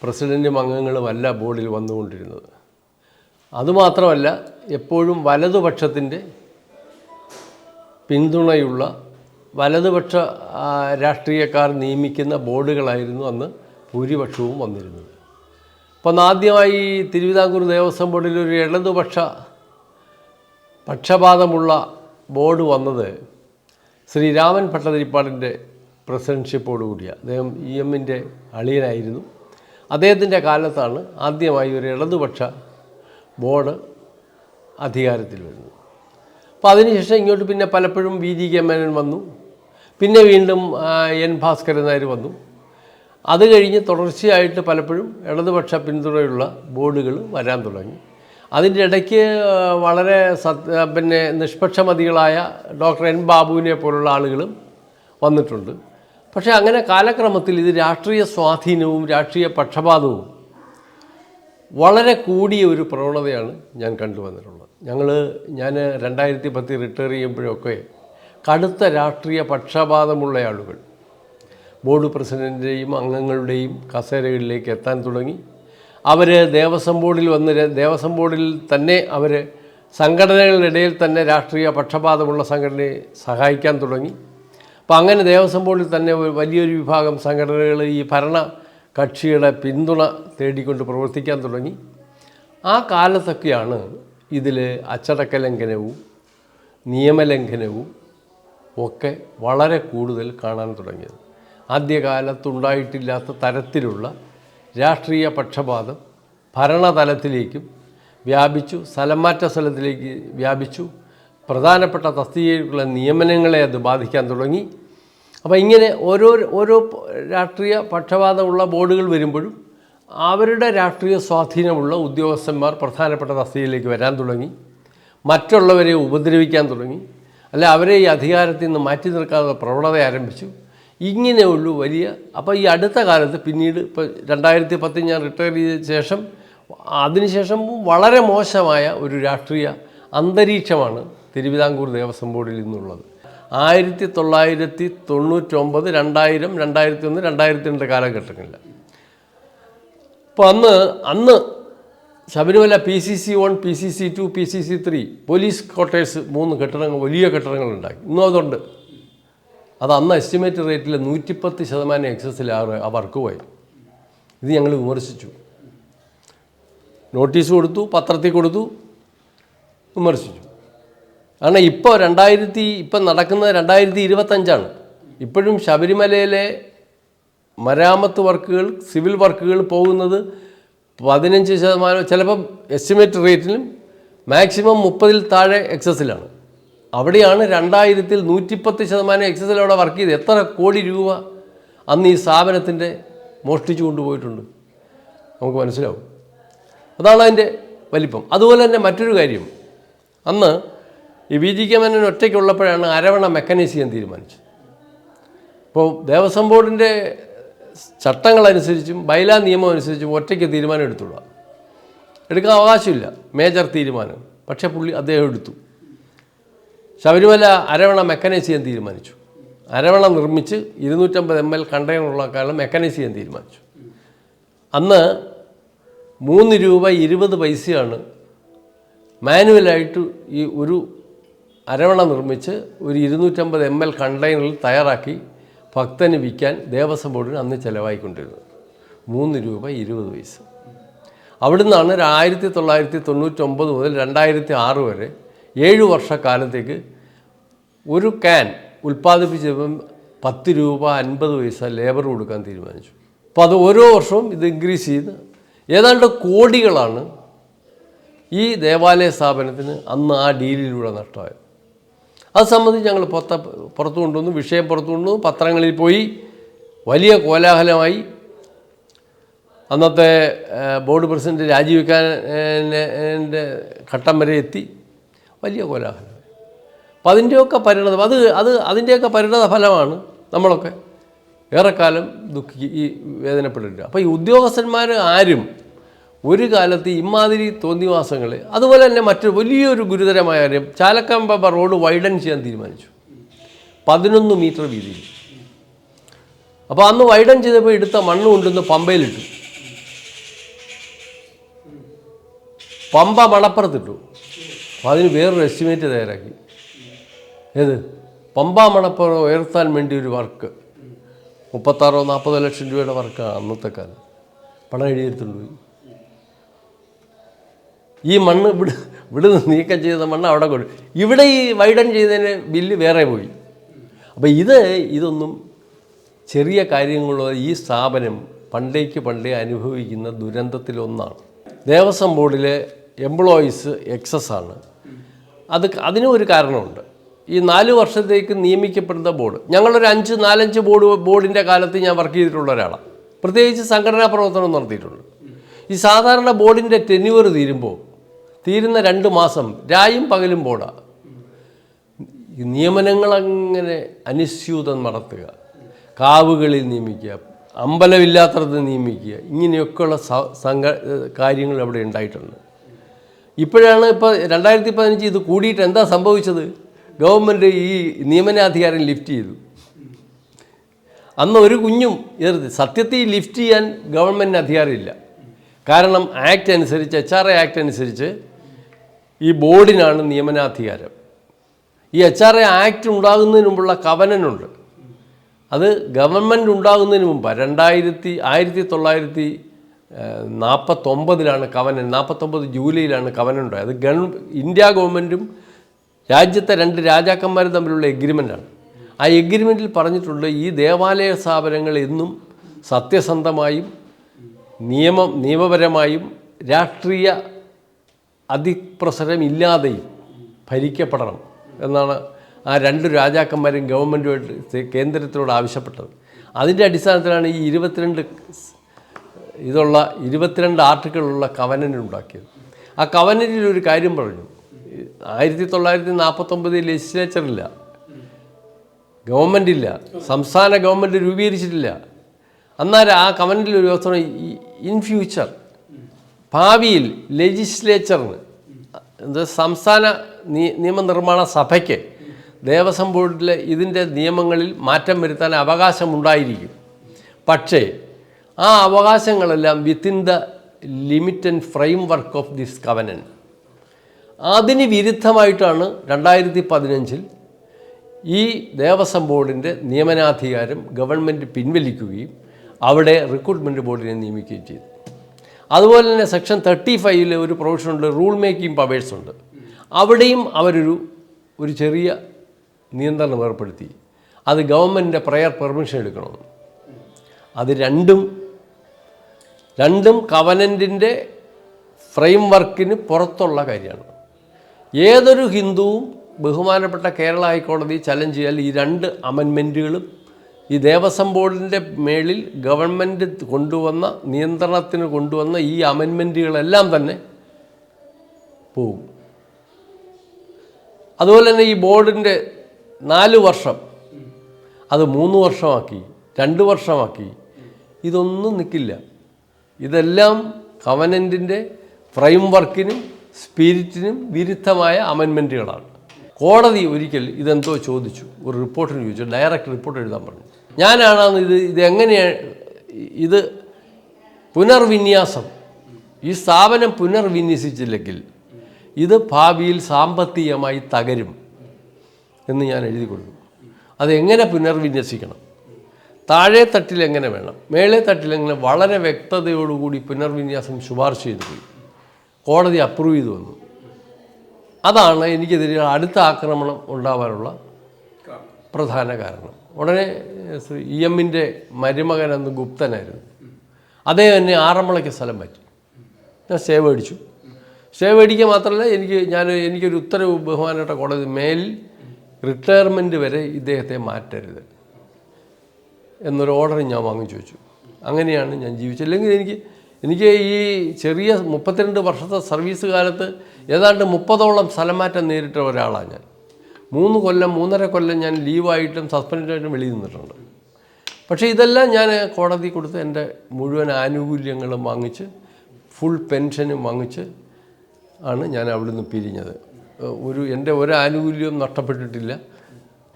പ്രസിഡൻറ്റും അംഗങ്ങളുമല്ല ബോർഡിൽ വന്നുകൊണ്ടിരുന്നത്. അതുമാത്രമല്ല, എപ്പോഴും വലതുപക്ഷത്തിൻ്റെ പിന്തുണയുള്ള വലതുപക്ഷ രാഷ്ട്രീയക്കാർ നിയമിക്കുന്ന ബോർഡുകളായിരുന്നു അന്ന് ഭൂരിപക്ഷവും വന്നിരുന്നത്. അപ്പം ആദ്യമായി തിരുവിതാംകൂർ ദേവസ്വം ബോർഡിൽ ഒരു ഇടതുപക്ഷ പക്ഷപാതമുള്ള ബോർഡ് വന്നത് ശ്രീരാമൻ ഭട്ടതിരിപ്പാടിൻ്റെ പ്രസിഡൻഷിപ്പോടുകൂടിയാണ്. അദ്ദേഹം EM-ൻ്റെ അളിയനായിരുന്നു. അദ്ദേഹത്തിൻ്റെ കാലത്താണ് ആദ്യമായി ഒരു ഇടതുപക്ഷ ബോർഡ് അധികാരത്തിൽ വരുന്നത്. അപ്പോൾ അതിനുശേഷം ഇങ്ങോട്ട് പിന്നെ പലപ്പോഴും VG മേനോൻ വന്നു, പിന്നെ വീണ്ടും N ഭാസ്കരൻ നായർ വന്നു. അത് കഴിഞ്ഞ് തുടർച്ചയായിട്ട് പലപ്പോഴും ഇടതുപക്ഷ പിന്തുണയുള്ള ബോർഡുകൾ വരാൻ തുടങ്ങി. അതിൻ്റെ ഇടയ്ക്ക് വളരെ നിഷ്പക്ഷമതികളായ ഡോക്ടർ N ബാബുവിനെ പോലുള്ള ആളുകളും വന്നിട്ടുണ്ട്. പക്ഷേ അങ്ങനെ കാലക്രമത്തിൽ ഇത് രാഷ്ട്രീയ സ്വാധീനവും രാഷ്ട്രീയ പക്ഷപാതവും വളരെ കൂടിയ ഒരു പ്രവണതയാണ് ഞാൻ കണ്ടുവന്നിട്ടുള്ളത്. ഞാൻ 2010 റിട്ടയർ ചെയ്യുമ്പോഴൊക്കെ കടുത്ത രാഷ്ട്രീയ പക്ഷപാതമുള്ള ആളുകൾ ബോർഡ് പ്രസിഡൻറ്റിൻ്റെയും അംഗങ്ങളുടെയും കസേരകളിലേക്ക് എത്താൻ തുടങ്ങി. അവർ ദേവസ്വം ബോർഡിൽ തന്നെ അവർ സംഘടനകളുടെ ഇടയിൽ തന്നെ രാഷ്ട്രീയ പക്ഷപാതമുള്ള സംഘടനയെ സഹായിക്കാൻ തുടങ്ങി. അപ്പോൾ അങ്ങനെ ദേവസ്വം ബോർഡിൽ തന്നെ വലിയൊരു വിഭാഗം സംഘടനകൾ ഈ ഭരണ കക്ഷിയുടെ പിന്തുണ തേടിക്കൊണ്ട് പ്രവർത്തിക്കാൻ തുടങ്ങി. ആ കാലത്തൊക്കെയാണ് ഇതിൽ അച്ചടക്ക ലംഘനവും നിയമലംഘനവും ഒക്കെ വളരെ കൂടുതൽ കാണാൻ തുടങ്ങിയത്. ആദ്യകാലത്തുണ്ടായിട്ടില്ലാത്ത തരത്തിലുള്ള രാഷ്ട്രീയ പക്ഷപാതം ഭരണതലത്തിലേക്കും വ്യാപിച്ചു, സ്ഥലംമാറ്റ സ്ഥലത്തിലേക്ക് വ്യാപിച്ചു. പ്രധാനപ്പെട്ട തസ്തികയിലുള്ള നിയമനങ്ങളെ അത് ബാധിക്കാൻ തുടങ്ങി. അപ്പോൾ ഇങ്ങനെ ഓരോ രാഷ്ട്രീയ പക്ഷപാതമുള്ള ബോർഡുകൾ വരുമ്പോഴും അവരുടെ രാഷ്ട്രീയ സ്വാധീനമുള്ള ഉദ്യോഗസ്ഥന്മാർ പ്രധാനപ്പെട്ട തസ്തികയിലേക്ക് വരാൻ തുടങ്ങി, മറ്റുള്ളവരെ ഉപദ്രവിക്കാൻ തുടങ്ങി, അല്ല അവരെ ഈ അധികാരത്തിൽ നിന്ന് മാറ്റി നിർത്താനുള്ള പ്രവണത ആരംഭിച്ചു. ഇങ്ങനെയുള്ളൂ വലിയ. അപ്പോൾ ഈ അടുത്ത കാലത്ത് പിന്നീട് ഇപ്പോൾ 2010 ഞാൻ റിട്ടയർ ചെയ്ത ശേഷം അതിനുശേഷം വളരെ മോശമായ ഒരു രാഷ്ട്രീയ അന്തരീക്ഷമാണ് തിരുവിതാംകൂർ ദേവസ്വം ബോർഡിൽ നിന്നുള്ളത്. 1999, 2000, 2001, 2002 കാലഘട്ടങ്ങളിൽ അപ്പോൾ അന്ന് Sabarimala PCC1, PCC2, PCC3 police quarters 3 കെട്ടിടങ്ങൾ, വലിയ കെട്ടിടങ്ങളുണ്ടാക്കി. ഇന്നും അതുണ്ട്. അത് അന്ന് എസ്റ്റിമേറ്റ് റേറ്റിൽ 110% എക്സസിലാണ് ആ വർക്ക് പോയി. ഇത് ഞങ്ങൾ വിമർശിച്ചു, നോട്ടീസ് കൊടുത്തു, പത്രത്തിൽ കൊടുത്തു, വിമർശിച്ചു. കാരണം ഇപ്പം നടക്കുന്നത് 2025. ഇപ്പോഴും ശബരിമലയിലെ മരാമത്ത് വർക്കുകൾ, സിവിൽ വർക്കുകൾ പോകുന്നത് 15%, ചിലപ്പം എസ്റ്റിമേറ്റ് റേറ്റിലും മാക്സിമം 30-ൽ താഴെ എക്സസിലാണ്. അവിടെയാണ് 2000-ൽ 110% എക്സസിൽ അവിടെ വർക്ക് ചെയ്ത് എത്ര കോടി രൂപ അന്ന് ഈ സ്ഥാപനത്തിൻ്റെ മോഷ്ടിച്ചു കൊണ്ടുപോയിട്ടുണ്ട്, നമുക്ക് മനസ്സിലാവും. അതാണ് അതിൻ്റെ വലിപ്പം. അതുപോലെ തന്നെ മറ്റൊരു കാര്യം, അന്ന് ഈ VGK മേനോൻ ഒറ്റയ്ക്കുള്ളപ്പോഴാണ് അരവണ മെക്കാനൈസ് ചെയ്യാൻ തീരുമാനിച്ചത്. ഇപ്പോൾ ദേവസ്വം ബോർഡിൻ്റെ ചട്ടങ്ങളനുസരിച്ചും ബൈലാ നിയമം അനുസരിച്ചും ഒറ്റയ്ക്ക് തീരുമാനം എടുക്കാൻ അവകാശമില്ല, മേജർ തീരുമാനം. പക്ഷേ അദ്ദേഹം എടുത്തു. ശബരിമല അരവണ മെക്കാനൈസ് ചെയ്യാൻ തീരുമാനിച്ചു. അരവണ നിർമ്മിച്ച് 250 ml കണ്ടെയ്നറുള്ള കാലം മെക്കാനൈസ് ചെയ്യാൻ തീരുമാനിച്ചു. അന്ന് 3 രൂപ 20 പൈസയാണ് മാനുവലായിട്ട് ഈ ഒരു അരവണ നിർമ്മിച്ച് ഒരു 250 ml കണ്ടെയ്നറിൽ തയ്യാറാക്കി ഭക്തന് വിൽക്കാൻ ദേവസ്വം ബോർഡിന് അന്ന് ചിലവായിക്കൊണ്ടിരുന്നത്. 3 രൂപ 20 പൈസ. അവിടുന്നാണ് 1999 മുതൽ 2006 വരെ 7 വർഷക്കാലത്തേക്ക് ഒരു ക്യാൻ ഉൽപ്പാദിപ്പിച്ചപ്പം 10 രൂപ 50 പൈസ ലേബർ കൊടുക്കാൻ തീരുമാനിച്ചു. അപ്പോൾ അത് ഓരോ വർഷവും ഇത് ഇൻക്രീസ് ചെയ്ത് ഏതാണ്ട് കോടികളാണ് ഈ ദേവാലയ സ്ഥാപനത്തിന് അന്ന് ആ ഡീലിലൂടെ നഷ്ടമായത്. അത് സംബന്ധിച്ച് ഞങ്ങൾ പുറത്തു കൊണ്ടുവന്നു, വിഷയം പുറത്തു കൊണ്ടുവന്നു, പത്രങ്ങളിൽ പോയി, വലിയ കോലാഹലമായി. അന്നത്തെ ബോർഡ് പ്രസിഡന്റ് രാജിവെക്കാൻ്റെ ഘട്ടം വരെ എത്തി, വലിയ കോലാഹലമായി. അപ്പം അതിൻ്റെയൊക്കെ അതിൻ്റെയൊക്കെ പരിണത ഫലമാണ് നമ്മളൊക്കെ ഏറെക്കാലം വേദനപ്പെട്ടിട്ട്. അപ്പോൾ ഈ ഉദ്യോഗസ്ഥന്മാർ ആരും ഒരു കാലത്ത് ഇമാതിരി തോന്നിവാസങ്ങളെ, അതുപോലെ തന്നെ മറ്റൊരു വലിയൊരു ഗുരുതരമായ കാര്യം, ചാലക്കാമ്പ റോഡ് വൈഡൻ ചെയ്യാൻ തീരുമാനിച്ചു 11 മീറ്റർ വീതിയിൽ. അപ്പോൾ അന്ന് വൈഡൻ ചെയ്തപ്പോൾ എടുത്ത മണ്ണ് കൊണ്ടുവന്ന് പമ്പയിലിട്ടു, പമ്പ മണപ്പുറത്തിട്ടു. അപ്പോൾ അതിന് വേറൊരു എസ്റ്റിമേറ്റ് തയ്യാറാക്കി. ഏത് പമ്പ മണപ്പുറം ഉയർത്താൻ വേണ്ടി ഒരു വർക്ക് 36-40 ലക്ഷം രൂപയുടെ വർക്കാണ് അന്നത്തെ കാലം. പണം എഴുതിയെടുത്തുകൊണ്ട് പോയി. ഈ മണ്ണ് ഇവിടുന്ന് നീക്കം ചെയ്ത മണ്ണ് അവിടെ കൊടുക്കും. ഇവിടെ ഈ വൈഡൻ ചെയ്തതിന് ബില്ല് വേറെ പോയി. അപ്പോൾ ഇതൊന്നും ചെറിയ കാര്യങ്ങളോ. ഈ സ്ഥാപനം പണ്ടേ അനുഭവിക്കുന്ന ദുരന്തത്തിലൊന്നാണ്. ദേവസ്വം ബോർഡിലെ എംപ്ലോയീസ് എക്സസ്സാണ്. അതിനും ഒരു കാരണമുണ്ട്. ഈ 4 വർഷത്തേക്ക് നിയമിക്കപ്പെടുന്ന ബോർഡ്, ഞങ്ങളൊരു 4-5 ബോർഡിൻ്റെ കാലത്ത് ഞാൻ വർക്ക് ചെയ്തിട്ടുള്ള ഒരാളാണ്. പ്രത്യേകിച്ച് സംഘടനാ പ്രവർത്തനം നടത്തിയിട്ടുണ്ട്. ഈ സാധാരണ ബോർഡിൻ്റെ ടെന്യൂർ തീരുന്ന 2 മാസം രായും പകലും ബോർഡാണ്. ഈ നിയമനങ്ങളങ്ങനെ അനുസ്യൂതം നടത്തുക, കാവുകളിൽ നിയമിക്കുക, അമ്പലമില്ലാത്തടത്ത് നിയമിക്കുക, ഇങ്ങനെയൊക്കെയുള്ള കാര്യങ്ങൾ അവിടെ ഉണ്ടായിട്ടുണ്ട്. ഇപ്പോഴാണ് 2015 ഇത് കൂടിയിട്ട് എന്താ സംഭവിച്ചത്? ഗവൺമെൻറ് ഈ നിയമനാധികാരം ലിഫ്റ്റ് ചെയ്തു. അന്ന് ഒരു കുഞ്ഞും സത്യത്തിൽ ലിഫ്റ്റ് ചെയ്യാൻ ഗവൺമെൻറ്റിന് അധികാരമില്ല. കാരണം ആക്ട് അനുസരിച്ച്, HRA ആക്ട് അനുസരിച്ച് ഈ ബോർഡിനാണ് നിയമനാധികാരം. ഈ HRA ആക്ട് ഉണ്ടാകുന്നതിന് മുമ്പുള്ള കവനനുണ്ട്. അത് ഗവൺമെൻറ് ഉണ്ടാകുന്നതിന് മുമ്പ് 1949 കവനൻ, 49 ജൂലൈയിലാണ് കവനൻ ഉണ്ടായത്. ഇന്ത്യ ഗവൺമെൻറ്റും രാജ്യത്തെ 2 രാജാക്കന്മാരും തമ്മിലുള്ള എഗ്രിമെൻ്റാണ്. ആ എഗ്രിമെൻറ്റിൽ പറഞ്ഞിട്ടുള്ള ഈ ദേവാലയ സ്ഥാപനങ്ങൾ എന്നും സത്യസന്ധമായും നിയമപരമായും രാഷ്ട്രീയ അതിപ്രസരമില്ലാതെയും ഭരിക്കപ്പെടണം എന്നാണ് ആ 2 രാജാക്കന്മാരും ഗവൺമെൻറ്റുമായിട്ട് കേന്ദ്രത്തിനോട് ആവശ്യപ്പെട്ടത്. അതിൻ്റെ അടിസ്ഥാനത്തിലാണ് ഈ 22 ആർട്ടിക്കിളുള്ള കവനനുണ്ടാക്കിയത്. ആ കവനനിൽ ഒരു കാര്യം പറഞ്ഞു. 1949 ലെജിസ്ലേച്ചറില്ല, ഗവൺമെൻറ്റില്ല, സംസ്ഥാന ഗവൺമെൻറ് രൂപീകരിച്ചിട്ടില്ല. അന്നേരം ആ കവനനിൽ ഒരു വ്യവസ്ഥ, ഇൻ ഫ്യൂച്ചർ ഭാവിയിൽ ലെജിസ്ലേച്ചറിന്, സംസ്ഥാന നിയമനിർമ്മാണ സഭയ്ക്ക് ദേവസ്വം ബോർഡിലെ ഇതിൻ്റെ നിയമങ്ങളിൽ മാറ്റം വരുത്താൻ അവകാശമുണ്ടായിരിക്കും. പക്ഷേ ആ അവകാശങ്ങളെല്ലാം within the limit and framework of this covenant. അതിന് വിരുദ്ധമായിട്ടാണ് 2015 ഈ ദേവസ്വം ബോർഡിൻ്റെ നിയമനാധികാരം ഗവൺമെൻറ് പിൻവലിക്കുകയും അവിടെ റിക്രൂട്ട്മെൻറ്റ് ബോർഡിനെ നിയമിക്കുകയും ചെയ്തു. അതുപോലെ തന്നെ സെക്ഷൻ 35 ഒരു പ്രൊവിഷനുണ്ട്, റൂൾ മേക്കിംഗ് പവേഴ്സ് ഉണ്ട്. അവിടെയും ഒരു ചെറിയ നിയന്ത്രണം ഏർപ്പെടുത്തി. അത് ഗവൺമെൻറ്റിൻ്റെ പ്രയർ പെർമിഷൻ എടുക്കണമെന്ന്. അത് രണ്ടും കവനൻറ്റിൻ്റെ ഫ്രെയിം വർക്കിന് പുറത്തുള്ള കാര്യമാണ്. ഏതൊരു ഹിന്ദുവും ബഹുമാനപ്പെട്ട കേരള ഹൈക്കോടതി ചലഞ്ച് ചെയ്യാൽ ഈ 2 അമെൻമെൻറ്റുകളും ഈ ദേവസ്വം ബോർഡിൻ്റെ മേളിൽ ഗവൺമെൻറ് നിയന്ത്രണത്തിന് കൊണ്ടുവന്ന ഈ അമെൻമെൻറ്റുകളെല്ലാം തന്നെ പോകും. അതുപോലെ തന്നെ ഈ ബോർഡിൻ്റെ 4 വർഷം അത് 3 വർഷമാക്കി, 2 വർഷമാക്കി. ഇതൊന്നും നിൽക്കില്ല. ഇതെല്ലാം കവനൻറ്റിൻ്റെ ഫ്രെയിം വർക്കിനും സ്പിരിറ്റിനും വിരുദ്ധമായ അമെൻമെൻറ്റുകളാണ്. കോടതി ഒരിക്കൽ ഇതെന്തോ ചോദിച്ചു, ഒരു റിപ്പോർട്ടിന് ചോദിച്ചു, ഡയറക്റ്റ് റിപ്പോർട്ട് എഴുതാൻ പറഞ്ഞു. ഞാനാണെന്ന് ഇതെങ്ങനെയാണ് ഇത് പുനർവിന്യാസം, ഈ സ്ഥാപനം പുനർവിന്യസിച്ചില്ലെങ്കിൽ ഇത് ഭാവിയിൽ സാമ്പത്തികമായി തകരും എന്ന് ഞാൻ എഴുതി കൊടുക്കും. അതെങ്ങനെ പുനർവിന്യസിക്കണം, താഴെ തട്ടിൽ എങ്ങനെ വേണം, മേളെ തട്ടിൽ എങ്ങനെ, വളരെ വ്യക്തതയോടുകൂടി പുനർവിന്യാസം ശുപാർശ ചെയ്തു പോയി. കോടതി അപ്രൂവ് ചെയ്തു വന്നു. അതാണ് എനിക്കെതിരെ അടുത്ത ആക്രമണം ഉണ്ടാവാനുള്ള പ്രധാന കാരണം. ഉടനെ EMൻ്റെ മരുമകൻ അന്ന് ഗുപ്തനായിരുന്നു. അദ്ദേഹം എന്നെ ആറന്മുളയ്ക്ക് സ്ഥലം പറ്റി. ഞാൻ സ്റ്റേ മേടിച്ചു. സ്റ്റേ മേടിക്കുക മാത്രമല്ല, എനിക്കൊരു ഉത്തരവ് ബഹുമാനപ്പെട്ട കോടതി മേലിൽ റിട്ടയർമെൻറ്റ് വരെ ഇദ്ദേഹത്തെ മാറ്റരുത് എന്നൊരു ഓർഡർ ഞാൻ വാങ്ങിച്ചു വെച്ചു. അങ്ങനെയാണ് ഞാൻ ജീവിച്ചത്. അല്ലെങ്കിൽ എനിക്ക് ഈ ചെറിയ 32 വർഷത്തെ സർവീസ് കാലത്ത് ഏതാണ്ട് 30ഓളം സ്ഥലം മാറ്റം നേരിട്ട ഒരാളാണ് ഞാൻ. 3.5 കൊല്ലം ഞാൻ ലീവായിട്ടും സസ്പെൻഷനായിട്ടും വെളിയിൽ നിന്നിട്ടുണ്ട്. പക്ഷേ ഇതെല്ലാം ഞാൻ കോടതി കൊടുത്ത് എൻ്റെ മുഴുവൻ ആനുകൂല്യങ്ങളും വാങ്ങിച്ച് ഫുൾ പെൻഷനും വാങ്ങിച്ച് ആണ് ഞാൻ അവിടുന്ന് പിരിഞ്ഞത്. എൻ്റെ ഒരു ആനുകൂല്യവും നഷ്ടപ്പെട്ടിട്ടില്ല.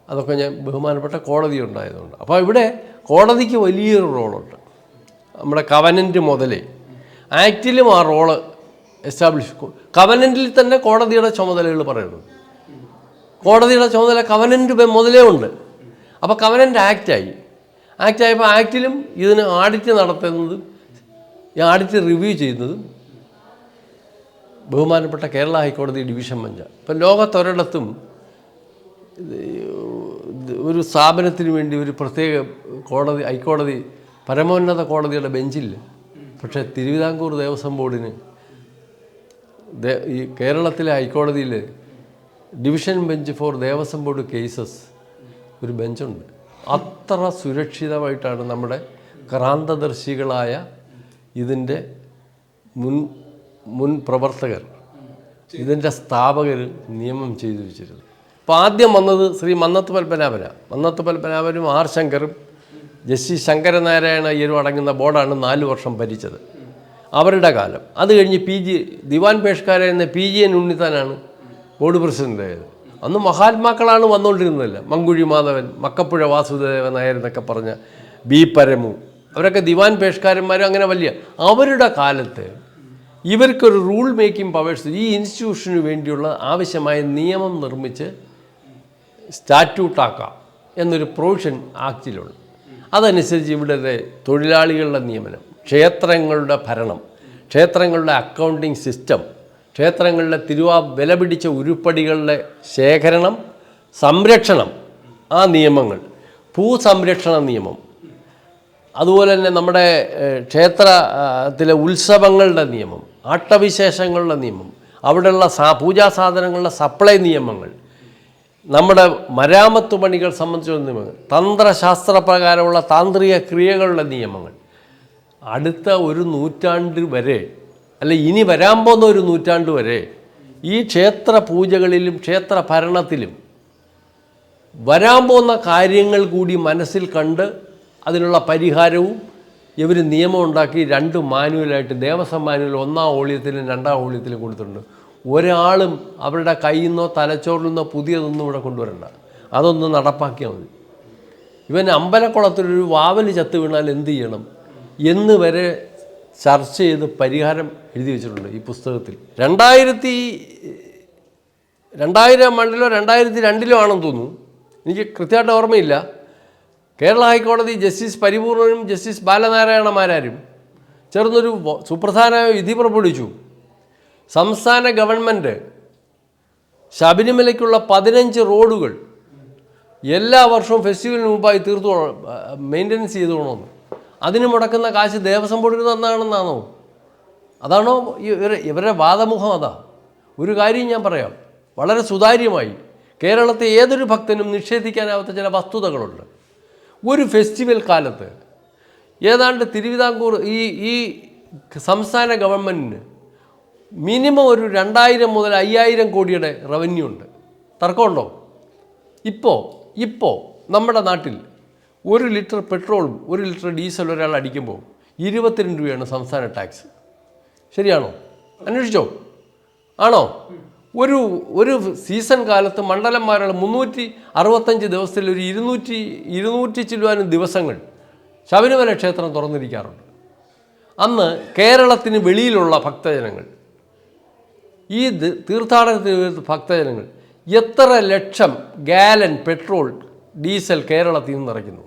അതൊക്കെ ഞാൻ ബഹുമാനപ്പെട്ട കോടതി ഉണ്ടായതുകൊണ്ട്. അപ്പോൾ ഇവിടെ കോടതിക്ക് വലിയൊരു റോളുണ്ട്. നമ്മുടെ കവനൻറ്റ് മുതലേ ആക്റ്റിലും ആ റോള് എസ്റ്റാബ്ലിഷ്. കവനൻറ്റിൽ തന്നെ കോടതിയുടെ ചുമതലകൾ പറയുന്നത്. കോടതിയുടെ ചുമതല കവനൻറ്റ് മുതലേ ഉണ്ട്. അപ്പോൾ കവനൻറ്റ് ആക്റ്റായപ്പോൾ ആക്റ്റിലും ഇതിന് ആഡിറ്റ് നടത്തുന്നതും ഈ ആഡിറ്റ് റിവ്യൂ ചെയ്യുന്നതും ബഹുമാനപ്പെട്ട കേരള ഹൈക്കോടതി ഡിവിഷൻ ബെഞ്ചാണ്. ഇപ്പം ലോകത്തൊരിടത്തും ഒരു സ്ഥാപനത്തിന് വേണ്ടി ഒരു പ്രത്യേക ഹൈക്കോടതി പരമോന്നത കോടതിയുടെ ബെഞ്ചില്ല. പക്ഷേ തിരുവിതാംകൂർ ദേവസ്വം ബോർഡിന് ഈ കേരളത്തിലെ ഹൈക്കോടതിയിൽ division bench for Devaswom board cases ഒരു ബെഞ്ചുണ്ട്. അത്ര സുരക്ഷിതമായിട്ടാണ് നമ്മുടെ ക്രാന്തദർശികളായ ഇതിൻ്റെ മുൻ പ്രവർത്തകർ, ഇതിൻ്റെ സ്ഥാപകർ നിയമം ചെയ്തു വെച്ചിരുന്നു. അപ്പോൾ ആദ്യം വന്നത് ശ്രീ മന്നത്ത് പത്മനാഭനും ആർ ശങ്കറും ജസ്റ്റിസ് ശങ്കരനാരായണ അയ്യരും അടങ്ങുന്ന ബോർഡാണ് 4 വർഷം ഭരിച്ചത്, അവരുടെ കാലം. അത് കഴിഞ്ഞ് ദിവാൻ പേഷ്കാരെന്ന PGN ഉണ്ണിത്താനാണ് ബോർഡ് പ്രസിഡൻ്റായത്. അന്ന് മഹാത്മാക്കളാണ് വന്നുകൊണ്ടിരുന്നതല്ല. മങ്കുഴി മാധവൻ, മക്കപ്പുഴ വാസുദേവൻ നായർ എന്നൊക്കെ പറഞ്ഞ B പരമു, അവരൊക്കെ ദിവാൻ പേഷ്കാരന്മാരും അങ്ങനെ വലിയ. അവരുടെ കാലത്ത് ഇവർക്കൊരു റൂൾ മേക്കിംഗ് പവേഴ്സ്, ഈ ഇൻസ്റ്റിറ്റ്യൂഷന് വേണ്ടിയുള്ള ആവശ്യമായ നിയമം നിർമ്മിച്ച് സ്റ്റാറ്റ്യൂട്ടാക്കാം എന്നൊരു പ്രൊവിഷൻ ആക്റ്റിലുണ്ട്. അതനുസരിച്ച് ഇവിടുത്തെ തൊഴിലാളികളുടെ നിയമനം, ക്ഷേത്രങ്ങളുടെ ഭരണം, ക്ഷേത്രങ്ങളുടെ അക്കൗണ്ടിങ് സിസ്റ്റം, ക്ഷേത്രങ്ങളിലെ വില പിടിച്ച ഉരുപ്പടികളുടെ ശേഖരണം, സംരക്ഷണം, ആ നിയമങ്ങൾ, ഭൂസംരക്ഷണ നിയമം, അതുപോലെ തന്നെ നമ്മുടെ ക്ഷേത്രത്തിലെ ഉത്സവങ്ങളുടെ നിയമം, ആട്ടവിശേഷങ്ങളുടെ നിയമം, അവിടെയുള്ള പൂജാ സാധനങ്ങളുടെ സപ്ലൈ നിയമങ്ങൾ, നമ്മുടെ മരാമത്ത് പണികൾ സംബന്ധിച്ചുള്ള നിയമങ്ങൾ, തന്ത്രശാസ്ത്രപ്രകാരമുള്ള താന്ത്രിക ക്രിയകളുടെ നിയമങ്ങൾ, അടുത്ത ഒരു നൂറ്റാണ്ട് വരെ, അല്ല ഇനി വരാൻ പോകുന്ന ഒരു നൂറ്റാണ്ട് വരെ ഈ ക്ഷേത്ര പൂജകളിലും ക്ഷേത്ര ഭരണത്തിലും വരാൻ പോകുന്ന കാര്യങ്ങൾ കൂടി മനസ്സിൽ കണ്ട് അതിനുള്ള പരിഹാരവും ഇവർ നിയമം ഉണ്ടാക്കി 2 മാനുവലായിട്ട്, ദേവസ്വം മാനുവൽ 1-ാം വോള്യത്തിലും 2-ാം വോള്യത്തിലും കൊടുത്തിട്ടുണ്ട്. ഒരാളും അവരുടെ കയ്യിൽ നിന്നോ തലച്ചോറിൽ നിന്നോ പുതിയതൊന്നും ഇവിടെ കൊണ്ടുവരണ്ട, അതൊന്ന് നടപ്പാക്കിയാൽ മതി. ഇവൻ അമ്പലക്കുളത്തിലൊരു വാവൽ ചത്ത് വീണാൽ എന്ത് ചെയ്യണം? എന്ന് വരെ ചർച്ച ചെയ്ത് പരിഹാരം എഴുതി വെച്ചിട്ടുണ്ട് ഈ പുസ്തകത്തിൽ. 2000 മണ്ടിലോ 2002 ആണെന്ന് തോന്നുന്നു, എനിക്ക് കൃത്യമായിട്ട് ഓർമ്മയില്ല. കേരള ഹൈക്കോടതി ജസ്റ്റിസ് പരിപൂർണനും ജസ്റ്റിസ് ബാലനാരായണമാരും ചേർന്നൊരു സുപ്രധാന വിധി പുറപ്പെടുവിച്ചു. സംസ്ഥാന ഗവൺമെൻറ് ശബരിമലയ്ക്കുള്ള 15 റോഡുകൾ എല്ലാ വർഷവും ഫെസ്റ്റിവലിന് മുമ്പായി മെയിൻ്റനൻസ് ചെയ്തുകൊള്ളണമെന്ന്. അതിന് മുടക്കുന്ന കാശ് ദേവസ്വം ബോർഡിന് തന്നാണെന്നാണോ? അതാണോ ഇവരുടെ വാദമുഖം? അതാ. ഒരു കാര്യം ഞാൻ പറയാം, വളരെ സുതാര്യമായി. കേരളത്തെ ഏതൊരു ഭക്തനും നിഷേധിക്കാനാവാത്ത ചില വസ്തുതകളുണ്ട്. ഒരു ഫെസ്റ്റിവൽ കാലത്ത് ഏതാണ്ട് തിരുവിതാംകൂർ ഈ സംസ്ഥാന ഗവൺമെൻറ്റിന് മിനിമം ഒരു 2000 മുതൽ 5000 കോടിയുടെ റവന്യൂ ഉണ്ട്. തർക്കമുണ്ടോ? ഇപ്പോൾ നമ്മുടെ നാട്ടിൽ 1 ലിറ്റർ പെട്രോളും 1 ലിറ്റർ ഡീസൽ ഒരാൾ അടിക്കുമ്പോൾ 22 രൂപയാണ് സംസ്ഥാന ടാക്സ്. ശരിയാണോ? അന്വേഷിച്ചോ? ആണോ? ഒരു സീസൺ കാലത്ത് മണ്ഡലന്മാരുടെ 365 ദിവസത്തിൽ ഒരു 200 ചില്ലുവാനും ദിവസങ്ങൾ ശബരിമല ക്ഷേത്രം തുറന്നിരിക്കാറുണ്ട്. അന്ന് കേരളത്തിന് വെളിയിലുള്ള ഭക്തജനങ്ങൾ, ഈ തീർത്ഥാടനത്തിന് ഭക്തജനങ്ങൾ എത്ര ലക്ഷം ഗാലൻ പെട്രോൾ ഡീസൽ കേരളത്തിൽ നിന്ന് നിറയ്ക്കുന്നു?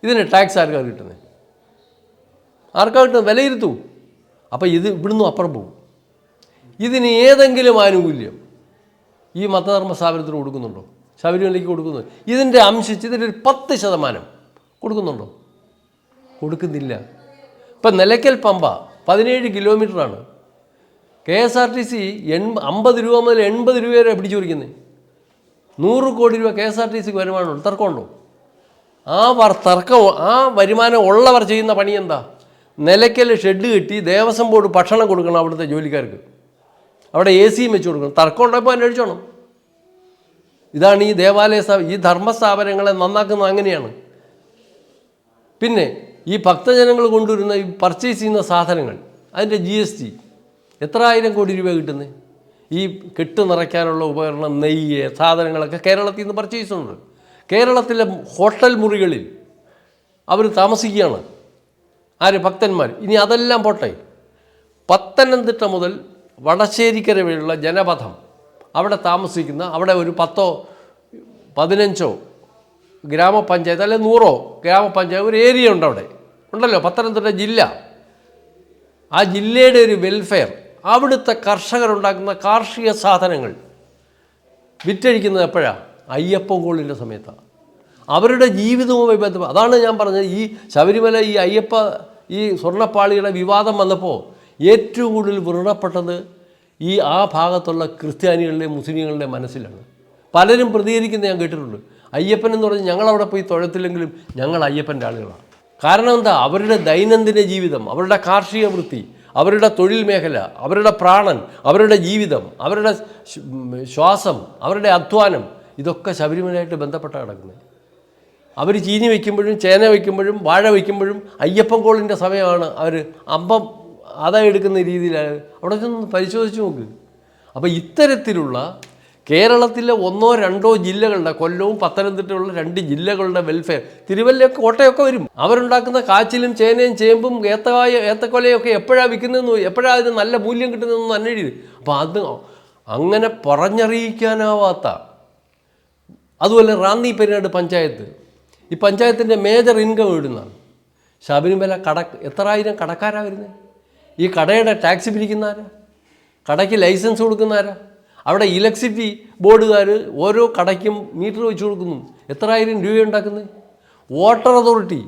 ഇതിന് ടാക്സ് ആർക്കാണ് കിട്ടുന്നത്? വിലയിരുത്തൂ. അപ്പോൾ ഇത് ഇവിടുന്ന് അപ്പുറം പോകും. ഇതിന് ഏതെങ്കിലും ആനുകൂല്യം ഈ മതധർമ്മ സ്ഥാപനത്തിന് കൊടുക്കുന്നുണ്ടോ? ശബരിമലയ്ക്ക് കൊടുക്കുന്നു? ഇതിൻ്റെ അംശിച്ച് ഇതിൻ്റെ ഒരു 10% കൊടുക്കുന്നുണ്ടോ? കൊടുക്കുന്നില്ല. ഇപ്പം നിലയ്ക്കൽ പമ്പ 17 കിലോമീറ്ററാണ്. KSRTC 50 രൂപ മുതൽ 80 രൂപ വരെ പിടിച്ചു വയ്ക്കുന്നത്. 100 കോടി രൂപ KSRTCക്ക് വരുമാനമുണ്ട്. തർക്കമുണ്ടോ? ആ വരുമാനം ഉള്ളവർ ചെയ്യുന്ന പണി എന്താ? നിലയ്ക്കൽ ഷെഡ് കെട്ടി ദേവസ്വം ബോർഡ് ഭക്ഷണം കൊടുക്കണം അവിടുത്തെ ജോലിക്കാർക്ക്, അവിടെ AC വെച്ച് കൊടുക്കണം. തർക്കം ഉണ്ടപ്പോൾ അന്വേഷിച്ചോണം. ഇതാണ് ഈ ധർമ്മസ്ഥാപനങ്ങളെ നന്നാക്കുന്നത്. അങ്ങനെയാണ്. പിന്നെ ഈ ഭക്തജനങ്ങൾ കൊണ്ടുവരുന്ന ഈ പർച്ചേസ് ചെയ്യുന്ന സാധനങ്ങൾ, അതിൻ്റെ GST എത്ര 1000 കോടി രൂപ കിട്ടുന്നത്? ഈ കെട്ട് നിറയ്ക്കാനുള്ള ഉപകരണം, നെയ്യ്, സാധനങ്ങളൊക്കെ കേരളത്തിൽ നിന്ന് പർച്ചേസ് ചെയ്യുന്നുണ്ട്. കേരളത്തിലെ ഹോട്ടൽ മുറികളിൽ അവർ താമസിക്കുകയാണ്. ആര്? ഭക്തന്മാർ. ഇനി അതെല്ലാം പോട്ടെ, പത്തനംതിട്ട മുതൽ വടശ്ശേരിക്കര വരെയുള്ള ജനപഥം, അവിടെ താമസിക്കുന്ന, അവിടെ ഒരു 10-15 ഗ്രാമപഞ്ചായത്ത് അല്ലെങ്കിൽ 100 ഗ്രാമപഞ്ചായത്ത് ഒരു ഏരിയ ഉണ്ട്, അവിടെ ഉണ്ടല്ലോ പത്തനംതിട്ട ജില്ല. ആ ജില്ലയുടെ ഒരു വെൽഫെയർ, അവിടുത്തെ കർഷകരുണ്ടാക്കുന്ന കാർഷിക സാധനങ്ങൾ വിറ്റഴിക്കുന്നത് എപ്പോഴാണ്? അയ്യപ്പൻ കോളിൻ്റെ സമയത്താണ്. അവരുടെ ജീവിതവുമായി ബന്ധപ്പെട്ട്. അതാണ് ഞാൻ പറഞ്ഞത്, ഈ ശബരിമല ഈ സ്വർണ്ണപ്പാളിയുടെ വിവാദം വന്നപ്പോൾ ഏറ്റവും കൂടുതൽ വ്രണപ്പെട്ടത് ആ ഭാഗത്തുള്ള ക്രിസ്ത്യാനികളുടെയും മുസ്ലിങ്ങളുടെയും മനസ്സിലാണ്. പലരും പ്രതികരിക്കുന്നത് ഞാൻ കേട്ടിട്ടുണ്ട്. അയ്യപ്പൻ എന്ന് പറഞ്ഞ് ഞങ്ങളവിടെ പോയി തൊഴത്തില്ലെങ്കിലും ഞങ്ങൾ അയ്യപ്പൻ്റെ ആളുകളാണ്. കാരണം എന്താ? അവരുടെ ദൈനംദിന ജീവിതം, അവരുടെ കാർഷിക വൃത്തി, അവരുടെ തൊഴിൽ മേഖല, അവരുടെ പ്രാണൻ, അവരുടെ ജീവിതം, അവരുടെ ശ്വാസം, അവരുടെ അധ്വാനം, ഇതൊക്കെ ശബരിമലയായിട്ട് ബന്ധപ്പെട്ട കിടക്കുന്നത്. അവർ ചീനി വയ്ക്കുമ്പോഴും ചേന വയ്ക്കുമ്പോഴും വാഴ വയ്ക്കുമ്പോഴും അയ്യപ്പൻ കോളിൻ്റെ സമയമാണ് അവർ അമ്പം ആദായം എടുക്കുന്ന രീതിയിലാണ്. അവിടെ ചെന്ന് പരിശോധിച്ച് നോക്ക്. അപ്പോൾ ഇത്തരത്തിലുള്ള കേരളത്തിലെ 1-2 ജില്ലകളുടെ, കൊല്ലവും പത്തനംതിട്ടയുള്ള 2 ജില്ലകളുടെ വെൽഫെയർ, തിരുവല്ലയൊക്കെ കോട്ടയൊക്കെ വരും. അവരുണ്ടാക്കുന്ന കാച്ചിലും ചേനയും ചേമ്പും ഏത്തക്കൊലയൊക്കെ എപ്പോഴാണ് വിൽക്കുന്നതെന്ന്, എപ്പോഴാണ് അതിന് നല്ല മൂല്യം കിട്ടുന്നതെന്ന് അന്വേഷിച്ചു. അപ്പോൾ അത് അങ്ങനെ പറഞ്ഞറിയിക്കാനാവാത്ത. അതുപോലെ റാന്നി പെരിനാട് പഞ്ചായത്ത്, ഈ പഞ്ചായത്തിൻ്റെ മേജർ ഇൻകം ഇടുന്നതാണ്. ശബരിമല എത്ര ആയിരം കടക്കാരാണ് വരുന്നത്? ഈ കടയുടെ ടാക്സ് പിരിക്കുന്നവരാ? കടയ്ക്ക് ലൈസൻസ് കൊടുക്കുന്നവരാ? അവിടെ ഇലക്ട്രിസിറ്റി ബോർഡുകാർ ഓരോ കടയ്ക്കും മീറ്റർ വെച്ച് കൊടുക്കുന്നു. എത്ര ആയിരം രൂപ ഉണ്ടാക്കുന്നത്? വാട്ടർ അതോറിറ്റി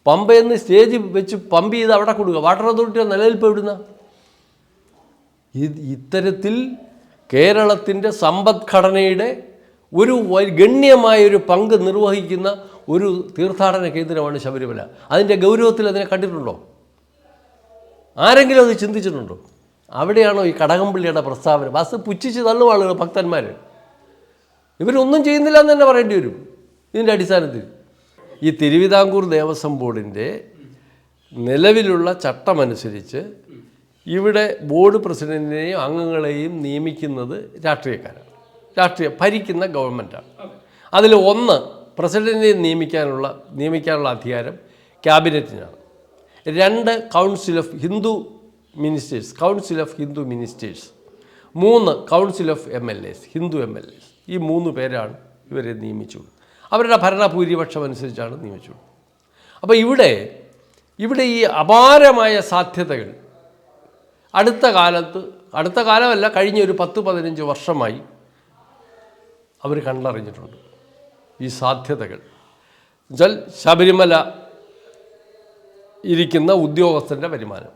പമ്പയിൽ നിന്ന് സ്റ്റേജ് വെച്ച് പമ്പ് ചെയ്ത് അവിടെ കൊടുക്കുക. വാട്ടർ അതോറിറ്റിയുടെ നിലനിൽപ്പ് എവിടുന്ന? ഇത്തരത്തിൽ കേരളത്തിൻ്റെ സമ്പദ്ഘടനയുടെ ഒരു ഗണ്യമായൊരു പങ്ക് നിർവഹിക്കുന്ന ഒരു തീർത്ഥാടന കേന്ദ്രമാണ് ശബരിമല. അതിൻ്റെ ഗൗരവത്തിൽ അതിനെ കണ്ടിട്ടുണ്ടോ? ആരെങ്കിലും അത് ചിന്തിച്ചിട്ടുണ്ടോ? അവിടെയാണോ ഈ കടകംപള്ളിയുടെ പ്രസ്താവന? ബസ് പുച്ഛിച്ച് തള്ളും ആളുകൾ, ഭക്തന്മാർ. ഇവരൊന്നും ചെയ്യുന്നില്ല എന്ന് തന്നെ പറയേണ്ടി വരും. ഇതിൻ്റെ അടിസ്ഥാനത്തിൽ ഈ തിരുവിതാംകൂർ ദേവസ്വം ബോർഡിൻ്റെ നിലവിലുള്ള ചട്ടമനുസരിച്ച് ഇവിടെ ബോർഡ് പ്രസിഡൻറ്റിനെയും അംഗങ്ങളെയും നിയമിക്കുന്നത് രാഷ്ട്രീയക്കാരാണ്. ഭരിക്കുന്ന ഗവൺമെൻറ്റാണ്. അതിൽ ഒന്ന് പ്രസിഡൻറ്റിനെ നിയമിക്കാനുള്ള അധികാരം ക്യാബിനറ്റിനാണ്. 2 council of Hindu ministers, council of Hindu ministers, 3 council of MLAs, Hindu MLAs. ഈ 3 പേരാണ് ഇവരെ നിയമിച്ചുള്ളൂ. അവരുടെ ഭരണഭൂരിപക്ഷം അനുസരിച്ചാണ് നിയമിച്ചുള്ളൂ. അപ്പോൾ ഇവിടെ ഈ അപാരമായ സാധ്യതകൾ അടുത്ത കാലമല്ല, കഴിഞ്ഞ ഒരു 10-15 വർഷമായി അവർ കണ്ടറിഞ്ഞിട്ടുണ്ട്. ഈ സാധ്യതകൾ എന്നുവെച്ചാൽ ശബരിമല ഇരിക്കുന്ന ഉദ്യോഗസ്ഥൻ്റെ വരുമാനം,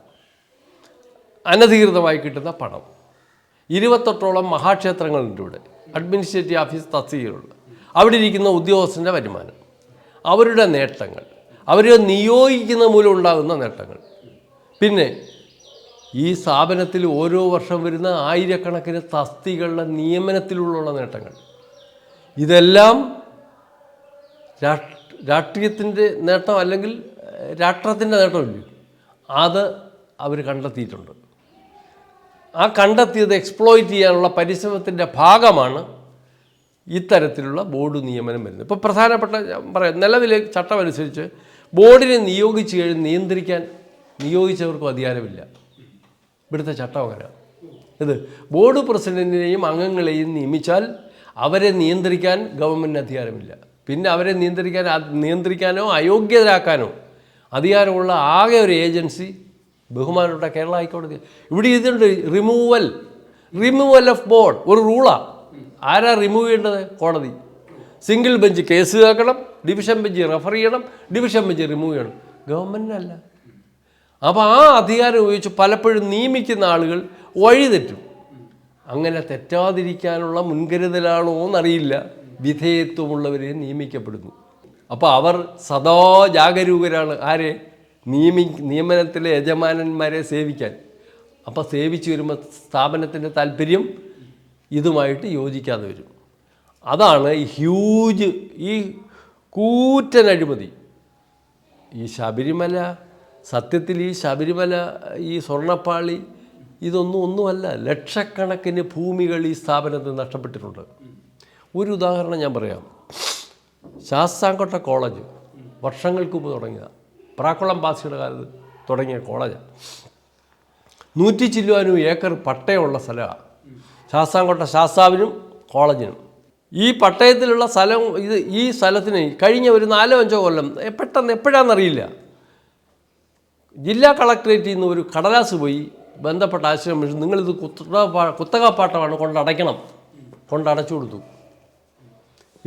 അനധികൃതമായി കിട്ടുന്ന പണം, 28ഓളം മഹാക്ഷേത്രങ്ങളുണ്ട് ഇവിടെ, അഡ്മിനിസ്ട്രേറ്റീവ് ഓഫീസ് തസ്തികകളുണ്ട്, അവിടെ ഇരിക്കുന്ന ഉദ്യോഗസ്ഥൻ്റെ വരുമാനം, അവരുടെ നേട്ടങ്ങൾ, അവരെ നിയോഗിക്കുന്ന മൂലം ഉണ്ടാകുന്ന നേട്ടങ്ങൾ, പിന്നെ ഈ സ്ഥാപനത്തിൽ ഓരോ വർഷം വരുന്ന ആയിരക്കണക്കിന് തസ്തികളുടെ നിയമനത്തിലുള്ള നേട്ടങ്ങൾ, ഇതെല്ലാം രാഷ്ട്രീയത്തിൻ്റെ നേട്ടം അല്ലെങ്കിൽ രാഷ്ട്രത്തിൻ്റെ നേട്ടമില്ല, അത് അവർ കണ്ടെത്തിയിട്ടുണ്ട്. ആ കണ്ടെത്തിയത് എക്സ്പ്ലോയിറ്റ് ചെയ്യാനുള്ള പരിശ്രമത്തിൻ്റെ ഭാഗമാണ് ഇത്തരത്തിലുള്ള ബോർഡ് നിയമനം വരുന്നത്. ഇപ്പോൾ പ്രധാനപ്പെട്ട പറയാം, നിലവിലെ ചട്ടമനുസരിച്ച് ബോർഡിനെ നിയോഗിച്ച് കഴിഞ്ഞ് നിയന്ത്രിക്കാൻ നിയോഗിച്ചവർക്കും അധികാരമില്ല. ഇവിടുത്തെ ചട്ടം അങ്ങനെ. ഇത് ബോർഡ് പ്രസിഡൻറ്റിനെയും അംഗങ്ങളെയും നിയമിച്ചാൽ അവരെ നിയന്ത്രിക്കാൻ ഗവൺമെൻറ്റിന് അധികാരമില്ല. പിന്നെ അവരെ നിയന്ത്രിക്കാനോ അയോഗ്യരാക്കാനോ അധികാരമുള്ള ആകെ ഒരു ഏജൻസി ബഹുമാനപ്പെട്ട കേരള ഹൈക്കോടതി. ഇവിടെ ഇതുണ്ട്, റിമൂവൽ ഓഫ് ബോർഡ്, ഒരു റൂളാണ്. ആരാ റിമൂവ് ചെയ്യേണ്ടത്? കോടതി. സിംഗിൾ ബെഞ്ച് കേസ് കേൾക്കണം, ഡിവിഷൻ ബെഞ്ച് റെഫർ ചെയ്യണം, ഡിവിഷൻ ബെഞ്ച് റിമൂവ് ചെയ്യണം, ഗവൺമെൻറ്റിനല്ല. അപ്പോൾ ആ അധികാരം ഉപയോഗിച്ച് പലപ്പോഴും നിയമിക്കുന്ന ആളുകൾ വഴിതെറ്റും. അങ്ങനെ തെറ്റാതിരിക്കാനുള്ള മുൻകരുതലാണോ എന്നറിയില്ല, വിധേയത്വമുള്ളവരെ നിയമിക്കപ്പെടുന്നു. അപ്പോൾ അവർ സദാ ജാഗരൂകരാണ്. ആരെ? നിയമനത്തിലെ യജമാനന്മാരെ സേവിക്കാൻ. അപ്പോൾ സേവിച്ച് വരുമ്പോൾ സ്ഥാപനത്തിൻ്റെ താല്പര്യം ഇതുമായിട്ട് യോജിക്കാതെ വരും. അതാണ് ഈ കൂറ്റൻ അഴിമതി. ഈ ശബരിമല, സത്യത്തിൽ ഈ ശബരിമല, ഈ സ്വർണ്ണപ്പാളി, ഒന്നുമല്ല. ലക്ഷക്കണക്കിന് ഭൂമികൾ ഈ സ്ഥാപനത്തിൽ നഷ്ടപ്പെട്ടിട്ടുണ്ട്. ഒരു ഉദാഹരണം ഞാൻ പറയാം. ശാസ്താംകോട്ട കോളേജ് വർഷങ്ങൾക്ക് മുമ്പ് തുടങ്ങിയ, പ്രാക്കുളം പാസിയുടെ കാലത്ത് തുടങ്ങിയ കോളേജാണ്. 100 ചില്ലുവാനും ഏക്കർ പട്ടയമുള്ള സ്ഥലമാണ് ശാസ്താംകോട്ട ശാസ്താവിനും കോളേജിനും. ഈ പട്ടയത്തിലുള്ള സ്ഥലം, ഈ സ്ഥലത്തിന് കഴിഞ്ഞ ഒരു 4-5 കൊല്ലം പെട്ടെന്ന് എപ്പോഴാണെന്നറിയില്ല, ജില്ലാ കളക്ടറേറ്റിൽ നിന്ന് ഒരു കടലാസ് പോയി ബന്ധപ്പെട്ട ആശ്രമം, നിങ്ങളിത് കുത്തകപ്പാട്ടമാണ്, കൊണ്ടടച്ചു കൊടുത്തു.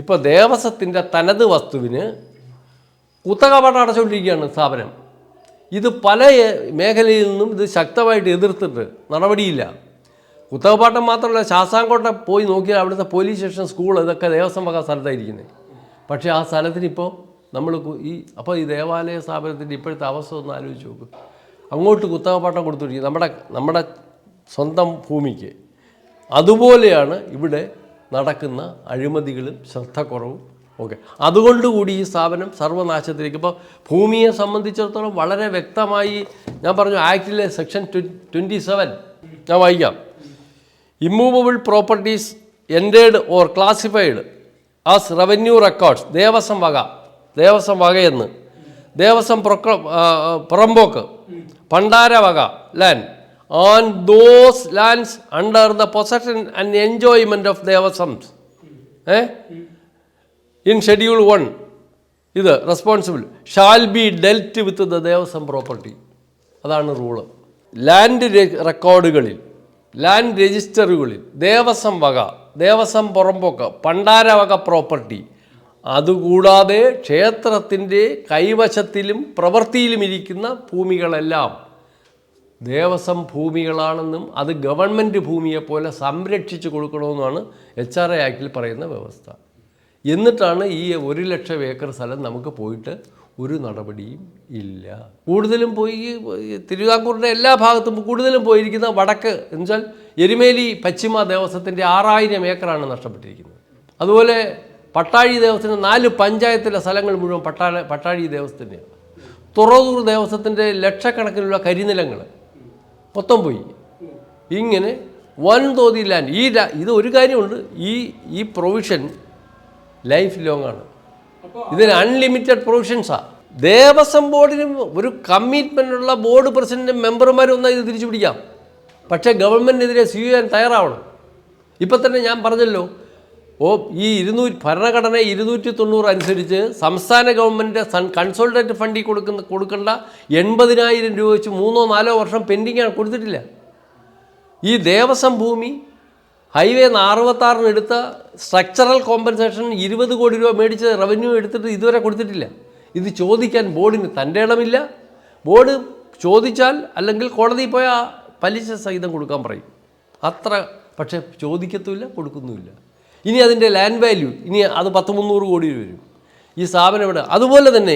ഇപ്പോൾ ദേവസ്വത്തിൻ്റെ തനത് വസ്തുവിന് കുത്തകപ്പാട്ടം അടച്ചുകൊണ്ടിരിക്കുകയാണ് സ്ഥാപനം. ഇത് പല മേഖലയിൽ നിന്നും ഇത് ശക്തമായിട്ട് എതിർത്തിട്ട് നടപടിയില്ല. കുത്തകപ്പാട്ടം മാത്രമല്ല, ശാസ്താംകോട്ട പോയി നോക്കിയാൽ അവിടുത്തെ പോലീസ് സ്റ്റേഷൻ, സ്കൂൾ, ഇതൊക്കെ ദേവസ്വം വക സ്ഥലത്തായിരിക്കുന്നത്. പക്ഷേ ആ സ്ഥലത്തിനിപ്പോൾ നമ്മൾ അപ്പോൾ ഈ ദേവാലയ സ്ഥാപനത്തിൻ്റെ ഇപ്പോഴത്തെ അവസ്ഥ ഒന്ന് ആലോചിച്ച് നോക്കും. അങ്ങോട്ട് കുത്തകപ്പാട്ടം കൊടുത്തിരിക്കും നമ്മുടെ സ്വന്തം ഭൂമിക്ക്. അതുപോലെയാണ് ഇവിടെ നടക്കുന്ന അഴിമതികളും ശ്രദ്ധക്കുറവും ഒക്കെ. അതുകൊണ്ടുകൂടി ഈ സ്ഥാപനം സർവനാശത്തിലേക്ക്. ഇപ്പോൾ ഭൂമിയെ സംബന്ധിച്ചിടത്തോളം വളരെ വ്യക്തമായി ഞാൻ പറഞ്ഞു, ആക്ടിലെ സെക്ഷൻ 27 ഞാൻ വായിക്കാം. Immovable properties entered or classified as revenue records, Devaswom വകയെന്ന്, ദേവസ്വം പുറമ്പോക്ക്, പണ്ടാര വക land on those lands under the possession and enjoyment of Devaswoms in schedule 1 ഇത് responsible shall be dealt with the Devaswom property. അതാണ് റൂള്. ലാൻഡ് റെക്കോർഡുകളിൽ, ലാൻഡ് രജിസ്റ്ററുകളിൽ ദേവസ്വം പുറമ്പോക്ക്, പണ്ടാര വക പ്രോപ്പർട്ടി, അതുകൂടാതെ ക്ഷേത്രത്തിൻ്റെ കൈവശത്തിലും പ്രവൃത്തിയിലും ഇരിക്കുന്ന ഭൂമികളെല്ലാം ദേവസ്വം ഭൂമികളാണെന്നും അത് ഗവൺമെൻറ് ഭൂമിയെപ്പോലെ സംരക്ഷിച്ച് കൊടുക്കണമെന്നാണ് HRA ആക്ടിൽ പറയുന്ന വ്യവസ്ഥ. എന്നിട്ടാണ് ഈ 1,00,000 ഏക്കർ സ്ഥലം നമുക്ക് പോയിട്ട് ഒരു നടപടിയും ഇല്ല. കൂടുതലും പോയി തിരുവിതാംകൂറിൻ്റെ എല്ലാ ഭാഗത്തും കൂടുതലും പോയിരിക്കുന്ന വടക്ക് എന്നുവെച്ചാൽ എരുമേലി പശ്ചിമ ദേവസ്വത്തിൻ്റെ 6,000 ഏക്കറാണ് നഷ്ടപ്പെട്ടിരിക്കുന്നത്. അതുപോലെ പട്ടാഴി ദേവസ്വത്തിൻ്റെ 4 പഞ്ചായത്തിലെ സ്ഥലങ്ങൾ മുഴുവൻ പട്ടാഴി ദേവസ്വത്തിൻ്റെയാണ്. തുറവൂർ ദേവസ്വത്തിൻ്റെ ലക്ഷക്കണക്കിനുള്ള കരിനിലങ്ങൾ മൊത്തം പോയി. ഇങ്ങനെ വൻതോതിൽ ലാൻഡ്. ഇത് ഒരു കാര്യമുണ്ട്, ഈ പ്രൊവിഷൻ ലൈഫ് ലോങ് ആണ്. ഇതിന് അൺലിമിറ്റഡ് പ്രൊവിഷൻസാണ്. ദേവസ്വം ബോർഡിനും ഒരു കമ്മിറ്റ്മെൻറ്റുള്ള ബോർഡ് പ്രസിഡൻറ്റും മെമ്പർമാരും ഒന്നും ഇത് തിരിച്ചു പിടിക്കാം. പക്ഷേ ഗവൺമെൻറ്റിനെതിരെ സ്വീകരിക്കാൻ തയ്യാറാവണം. ഇപ്പം തന്നെ ഞാൻ പറഞ്ഞല്ലോ, ഈ ഭരണഘടന 290 അനുസരിച്ച് സംസ്ഥാന ഗവൺമെൻറ് കൺസോൾട്ടേറ്റ് ഫണ്ടിൽ കൊടുക്കേണ്ട 80,000 രൂപ വെച്ച് 3-4 വർഷം പെൻഡിങ്ങാണ്, കൊടുത്തിട്ടില്ല. ഈ ദേവസ്വം ഭൂമി ഹൈവേ 66 എടുത്ത സ്ട്രക്ചറൽ കോമ്പൻസേഷൻ 20 കോടി രൂപ മേടിച്ച് റവന്യൂ എടുത്തിട്ട് ഇതുവരെ കൊടുത്തിട്ടില്ല. ഇത് ചോദിക്കാൻ ബോർഡിന് തൻ്റെ ഇടമില്ല. ബോർഡ് ചോദിച്ചാൽ അല്ലെങ്കിൽ കോടതിയിൽ പോയാൽ പലിശ സഹിതം കൊടുക്കാൻ പറയും. അത്ര, പക്ഷേ ചോദിക്കത്തുമില്ല, കൊടുക്കുന്നുമില്ല. ഇനി അതിൻ്റെ ലാൻഡ് വാല്യൂ ഇനി അത് 100-300 കോടി വരും. ഈ സ്ഥാപനം ഇവിടെ അതുപോലെ തന്നെ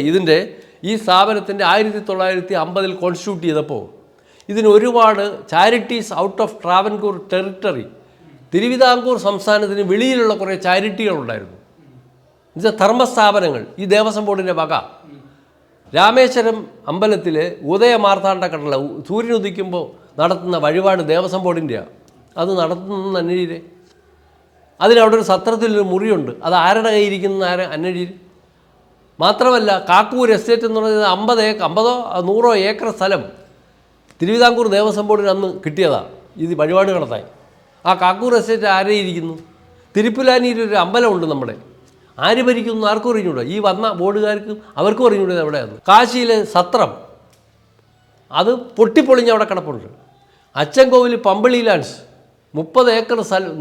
ഈ സ്ഥാപനത്തിൻ്റെ 1950 കോൺസ്റ്റിറ്റ്യൂട്ട് ചെയ്തപ്പോൾ ഇതിന് ഒരുപാട് charities out of Travancore territory, Thiruvithamkoor സംസ്ഥാനത്തിന് വെളിയിലുള്ള കുറേ ചാരിറ്റികളുണ്ടായിരുന്നു. ഇത് ധർമ്മസ്ഥാപനങ്ങൾ ഈ ദേവസ്വം ബോർഡിൻ്റെ വക. രാമേശ്വരം അമ്പലത്തിൽ ഉദയമാർത്താണ്ഡ കടല സൂര്യൻ ഉദിക്കുമ്പോൾ നടത്തുന്ന വഴിപാട് ദേവസ്വം ബോർഡിൻ്റെയാണ്. അത് നടത്തുന്ന അന്വേഷിരെ അതിനവിടെ ഒരു സത്രത്തിലൊരു മുറിയുണ്ട്. അത് ആരുടെ കയ്യിരിക്കുന്ന അന്വേഷിര്. മാത്രമല്ല കാക്കൂർ എസ്റ്റേറ്റ് എന്ന് പറയുന്നത് 50-100 ഏക്കർ സ്ഥലം തിരുവിതാംകൂർ ദേവസ്വം ബോർഡിന് അന്ന് കിട്ടിയതാണ് ഇത് വഴിപാട് നടത്താൻ. ആ കാക്കൂർ എസ്റ്റേറ്റ് ആരെയിരിക്കുന്നു? തിരുപ്പുലാനിയിലൊരു അമ്പലമുണ്ട് നമ്മുടെ. ആര് ഭരിക്കുന്നു ആർക്കും അറിഞ്ഞൂടെ. ഈ വന്ന ബോർഡുകാർക്കും അവർക്കും അറിഞ്ഞൂടെ എവിടെയാണ്. കാശിയിലെ സത്രം അത് പൊട്ടിപ്പൊളിഞ്ഞ് അവിടെ കിടപ്പുണ്ട്. അച്ചൻകോവിൽ പമ്പിളി ലാൻഡ്സ് 30 ഏക്കർ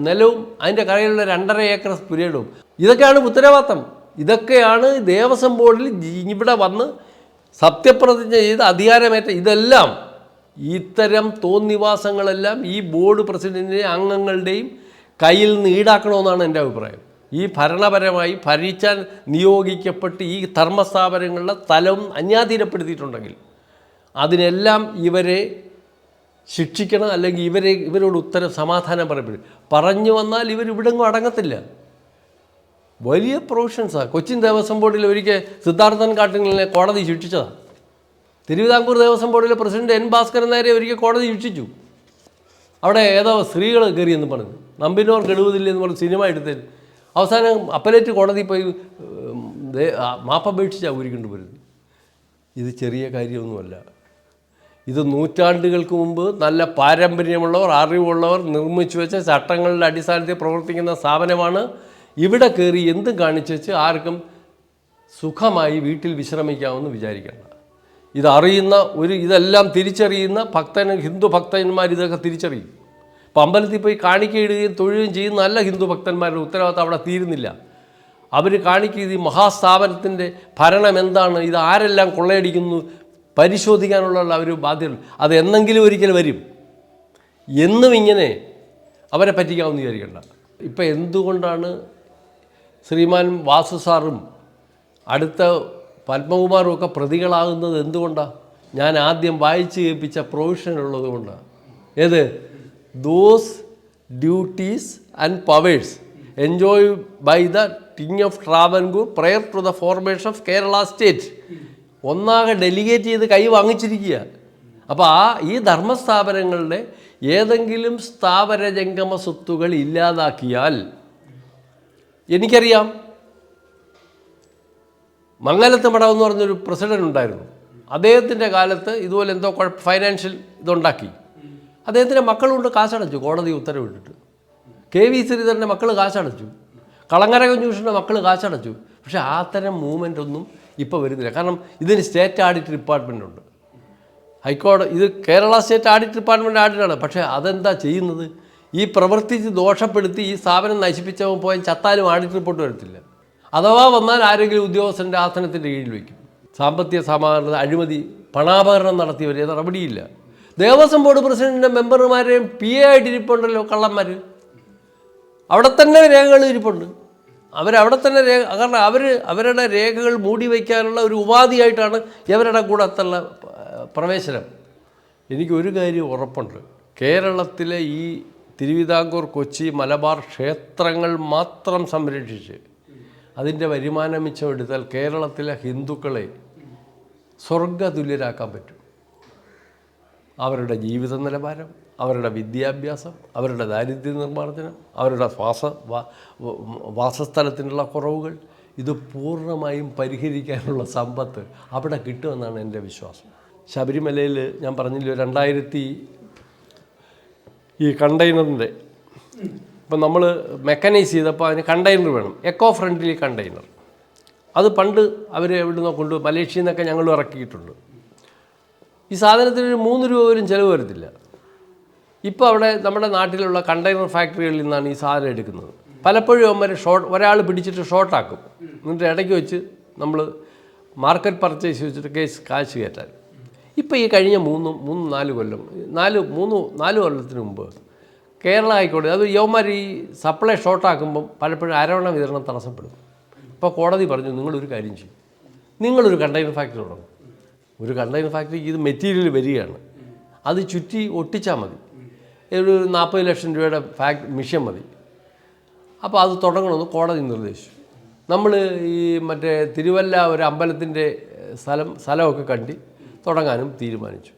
നിലവും അതിൻ്റെ കരയിലുള്ള 2.5 ഏക്കർ പുരയിടവും. ഇതൊക്കെയാണ് ഉത്തരവാദിത്തം. ഇതൊക്കെയാണ് ദേവസ്വം ബോർഡിൽ ഇവിടെ വന്ന് സത്യപ്രതിജ്ഞ ചെയ്ത് അധികാരമേറ്റ. ഇതെല്ലാം ഇത്തരം തോന്നിവാസങ്ങളെല്ലാം ഈ ബോർഡ് പ്രസിഡൻറ്റിൻ്റെയും അംഗങ്ങളുടെയും കയ്യിൽ നിന്ന് ഈടാക്കണമെന്നാണ് എൻ്റെ അഭിപ്രായം. ഈ ഭരണപരമായി ഭരിച്ചാൽ നിയോഗിക്കപ്പെട്ട് ഈ ധർമ്മസ്ഥാപനങ്ങളുടെ സ്ഥലവും അന്യാധീനപ്പെടുത്തിയിട്ടുണ്ടെങ്കിൽ അതിനെല്ലാം ഇവരെ ശിക്ഷിക്കണം, അല്ലെങ്കിൽ ഇവരോട് ഉത്തരം സമാധാനം പറഞ്ഞു വന്നാൽ ഇവരിവിടെങ്ങും അടങ്ങത്തില്ല. വലിയ പ്രൊവിഷൻസാണ്. കൊച്ചിൻ ദേവസ്വം ബോർഡിൽ ഒരിക്കൽ സിദ്ധാർത്ഥൻ കാട്ടിനെ കോടതി ശിക്ഷിച്ചതാണ്. തിരുവിതാംകൂർ ദേവസ്വം ബോർഡിലെ പ്രസിഡന്റ് N. ഭാസ്കരൻ നായരെ ഒരിക്കൽ കോടതി ശിക്ഷിച്ചു. അവിടെ ഏതോ സ്ത്രീകൾ കയറിയെന്ന് പറഞ്ഞു, നമ്പിനോർ കെടുവതില്ലെന്ന് പറഞ്ഞ് സിനിമ എടുത്തതിന് അവസാനം അപ്പലേറ്റ് കോടതി പോയി മാപ്പപേക്ഷിച്ചാണ് ഊരിക്കൊണ്ട് വരുന്നത്. ഇത് ചെറിയ കാര്യമൊന്നുമല്ല. ഇത് നൂറ്റാണ്ടുകൾക്ക് മുമ്പ് നല്ല പാരമ്പര്യമുള്ളവർ, അറിവുള്ളവർ നിർമ്മിച്ചു വെച്ച ചട്ടങ്ങളുടെ അടിസ്ഥാനത്തിൽ പ്രവർത്തിക്കുന്ന സ്ഥാപനമാണ്. ഇവിടെ കയറി എന്തും കാണിച്ചു വെച്ച് ആർക്കും സുഖമായി വീട്ടിൽ വിശ്രമിക്കാമെന്ന് വിചാരിക്കേണ്ട. ഇതറിയുന്ന ഇതെല്ലാം തിരിച്ചറിയുന്ന ഹിന്ദു ഭക്തന്മാർ ഇതൊക്കെ തിരിച്ചറിയും. ഇപ്പം അമ്പലത്തിൽ പോയി കാണിക്കയിടുകയും തൊഴുകയും ചെയ്യുന്ന നല്ല ഹിന്ദു ഭക്തന്മാരുടെ ഉത്തരവാദിത്തം അവിടെ തീരുന്നില്ല. അവർ കാണിക്കുക ഈ മഹാസ്ഥാപനത്തിൻ്റെ ഭരണം എന്താണ്, ഇത് ആരെല്ലാം കൊള്ളയടിക്കുന്നു പരിശോധിക്കാനുള്ള ഒരു ബാധ്യത. അത് എന്നെങ്കിലും ഒരിക്കൽ വരും. എന്നും ഇങ്ങനെ അവരെ പറ്റിക്കാമെന്ന് വിചാരിക്കേണ്ട. ഇപ്പം എന്തുകൊണ്ടാണ് ശ്രീമാൻ വാസു സാറും അടുത്ത പത്മകുമാറും ഒക്കെ പ്രതികളാകുന്നത്? എന്തുകൊണ്ടാണ്? ഞാൻ ആദ്യം വായിച്ച് കേൾപ്പിച്ച പ്രൊവിഷൻ ഉള്ളത് കൊണ്ടാണ്. ഏത്? Those duties and powers enjoy by the king of Travancore prior to the formation of Kerala state ഒന്നാകെ ഡെലിഗേറ്റ് ചെയ്ത് കൈ വാങ്ങിച്ചിരിക്കുക. അപ്പോൾ ഈ ധർമ്മസ്ഥാപനങ്ങളുടെ ഏതെങ്കിലും സ്ഥാവര ജംഗമ സ്വത്തുകൾ ഇല്ലാതാക്കിയാൽ, എനിക്കറിയാം മംഗലത്ത് മഠം എന്ന് പറഞ്ഞൊരു പ്രസിഡന്റ് ഉണ്ടായിരുന്നു. അദ്ദേഹത്തിൻ്റെ കാലത്ത് ഇതുപോലെ എന്തോ ഫൈനാൻഷ്യൽ ഇതുണ്ടാക്കി. അദ്ദേഹത്തിൻ്റെ മക്കളുണ്ട് കാശടച്ചു, കോടതി ഉത്തരവിട്ടിട്ട്. KV ശ്രീധരൻ്റെ മക്കൾ കാശടച്ചു, കളങ്ങര കുഞ്ഞുകൃഷ്ണൻ്റെ മക്കൾ കാശടച്ചു. പക്ഷേ അത്തരം മൂവ്മെൻ്റ് ഒന്നും ഇപ്പോൾ വരുന്നില്ല. കാരണം ഇതിന് സ്റ്റേറ്റ് ആഡിറ്റ് ഡിപ്പാർട്ട്മെൻ്റ് ഉണ്ട്. ഹൈക്കോടതി ഇത് കേരള സ്റ്റേറ്റ് ആഡിറ്റ് ഡിപ്പാർട്ട്മെൻറ്റ് ആഡിറ്റാണ്. പക്ഷേ അതെന്താ ചെയ്യുന്നത്? ഈ പ്രവർത്തിച്ച് ദോഷപ്പെടുത്തി ഈ സ്ഥാപനം നശിപ്പിച്ചവൻ പോയാൽ ചത്താലും ആഡിറ്റ് റിപ്പോർട്ട് വരത്തില്ല. അഥവാ വന്നാൽ ആരെങ്കിലും ഉദ്യോഗസ്ഥൻ്റെ ആസനത്തിൻ്റെ കീഴിൽ വയ്ക്കും. സാമ്പത്തിക സമാഹരണ അഴിമതി പണാപകരണം നടത്തിയവർ നടപടിയില്ല. ദേവസ്വം ബോർഡ് പ്രസിഡന്റിൻ്റെ മെമ്പർമാരെയും PA ആയിട്ട് ഇരിപ്പുണ്ടല്ലോ കള്ളന്മാർ. അവിടെ തന്നെ രേഖകൾ ഇരിപ്പുണ്ട്. അവരവിടെ തന്നെ കാരണം അവരുടെ രേഖകൾ മൂടി വയ്ക്കാനുള്ള ഒരു ഉപാധിയായിട്ടാണ് ഇവരുടെ കൂടത്തുള്ള പ്രവേശനം. എനിക്കൊരു കാര്യം ഉറപ്പുണ്ട്, കേരളത്തിലെ ഈ തിരുവിതാംകൂർ, കൊച്ചി, മലബാർ ക്ഷേത്രങ്ങൾ മാത്രം സംരക്ഷിച്ച് അതിൻ്റെ വരുമാന മിച്ചം എടുത്താൽ കേരളത്തിലെ ഹിന്ദുക്കളെ സ്വർഗതുല്യരാക്കാൻ പറ്റും. അവരുടെ ജീവിത നിലവാരം, അവരുടെ വിദ്യാഭ്യാസം, അവരുടെ ദാരിദ്ര്യ നിർമ്മാർജ്ജനം, അവരുടെ വാസസ്ഥലത്തിനുള്ള കുറവുകൾ ഇത് പൂർണ്ണമായും പരിഹരിക്കാനുള്ള സമ്പത്ത് അവിടെ കിട്ടുമെന്നാണ് എൻ്റെ വിശ്വാസം. ശബരിമലയിൽ ഞാൻ പറഞ്ഞില്ല 2000 ഈ കണ്ടെയ്നറിൻ്റെ ഇപ്പം നമ്മൾ മെക്കനൈസ് ചെയ്തപ്പോൾ അതിന് കണ്ടെയ്നർ വേണം, എക്കോ ഫ്രണ്ട്ലി കണ്ടെയ്നർ. അത് പണ്ട് അവർ എവിടുന്നോ കൊണ്ട് മലേഷ്യയിൽ നിന്നൊക്കെ ഞങ്ങൾ ഇറക്കിയിട്ടുണ്ട്. ഈ സാധനത്തിന് 3 രൂപ പോലും ചിലവ് വരത്തില്ല. ഇപ്പോൾ അവിടെ നമ്മുടെ നാട്ടിലുള്ള കണ്ടെയ്നർ ഫാക്ടറികളിൽ നിന്നാണ് ഈ സാധനം എടുക്കുന്നത്. പലപ്പോഴും അവന്മാർ ഒരാൾ പിടിച്ചിട്ട് ഷോർട്ടാക്കും, എന്നിട്ട് ഇടയ്ക്ക് വെച്ച് നമ്മൾ മാർക്കറ്റ് പർച്ചേസ് വെച്ചിട്ട് കാശ് കയറ്റാൻ. ഇപ്പോൾ ഈ കഴിഞ്ഞ 4 കൊല്ലത്തിന് മുമ്പ് കേരള ഹൈക്കോടതി അത് യവന്മാർ ഈ സപ്ലൈ ഷോർട്ടാക്കുമ്പം പലപ്പോഴും അരവണ വിതരണം തടസ്സപ്പെടും. ഇപ്പോൾ കോടതി പറഞ്ഞു, നിങ്ങളൊരു കാര്യം ചെയ്യും, നിങ്ങളൊരു കണ്ടെയ്നർ ഫാക്ടറി തുടങ്ങും. ഒരു കണ്ടെയ്നർ ഫാക്ടറിക്ക് ഇത് മെറ്റീരിയൽ വരികയാണ്, അത് ചുറ്റി ഒട്ടിച്ചാൽ മതി. ഒരു 40 ലക്ഷം രൂപയുടെ മിഷൻ മതി. അപ്പോൾ അത് തുടങ്ങണമെന്ന് കോടതി നിർദ്ദേശിച്ചു. നമ്മൾ ഈ മറ്റേ തിരുവല്ല ഒരു അമ്പലത്തിൻ്റെ സ്ഥലമൊക്കെ കണ്ടി തുടങ്ങാനും തീരുമാനിച്ചു.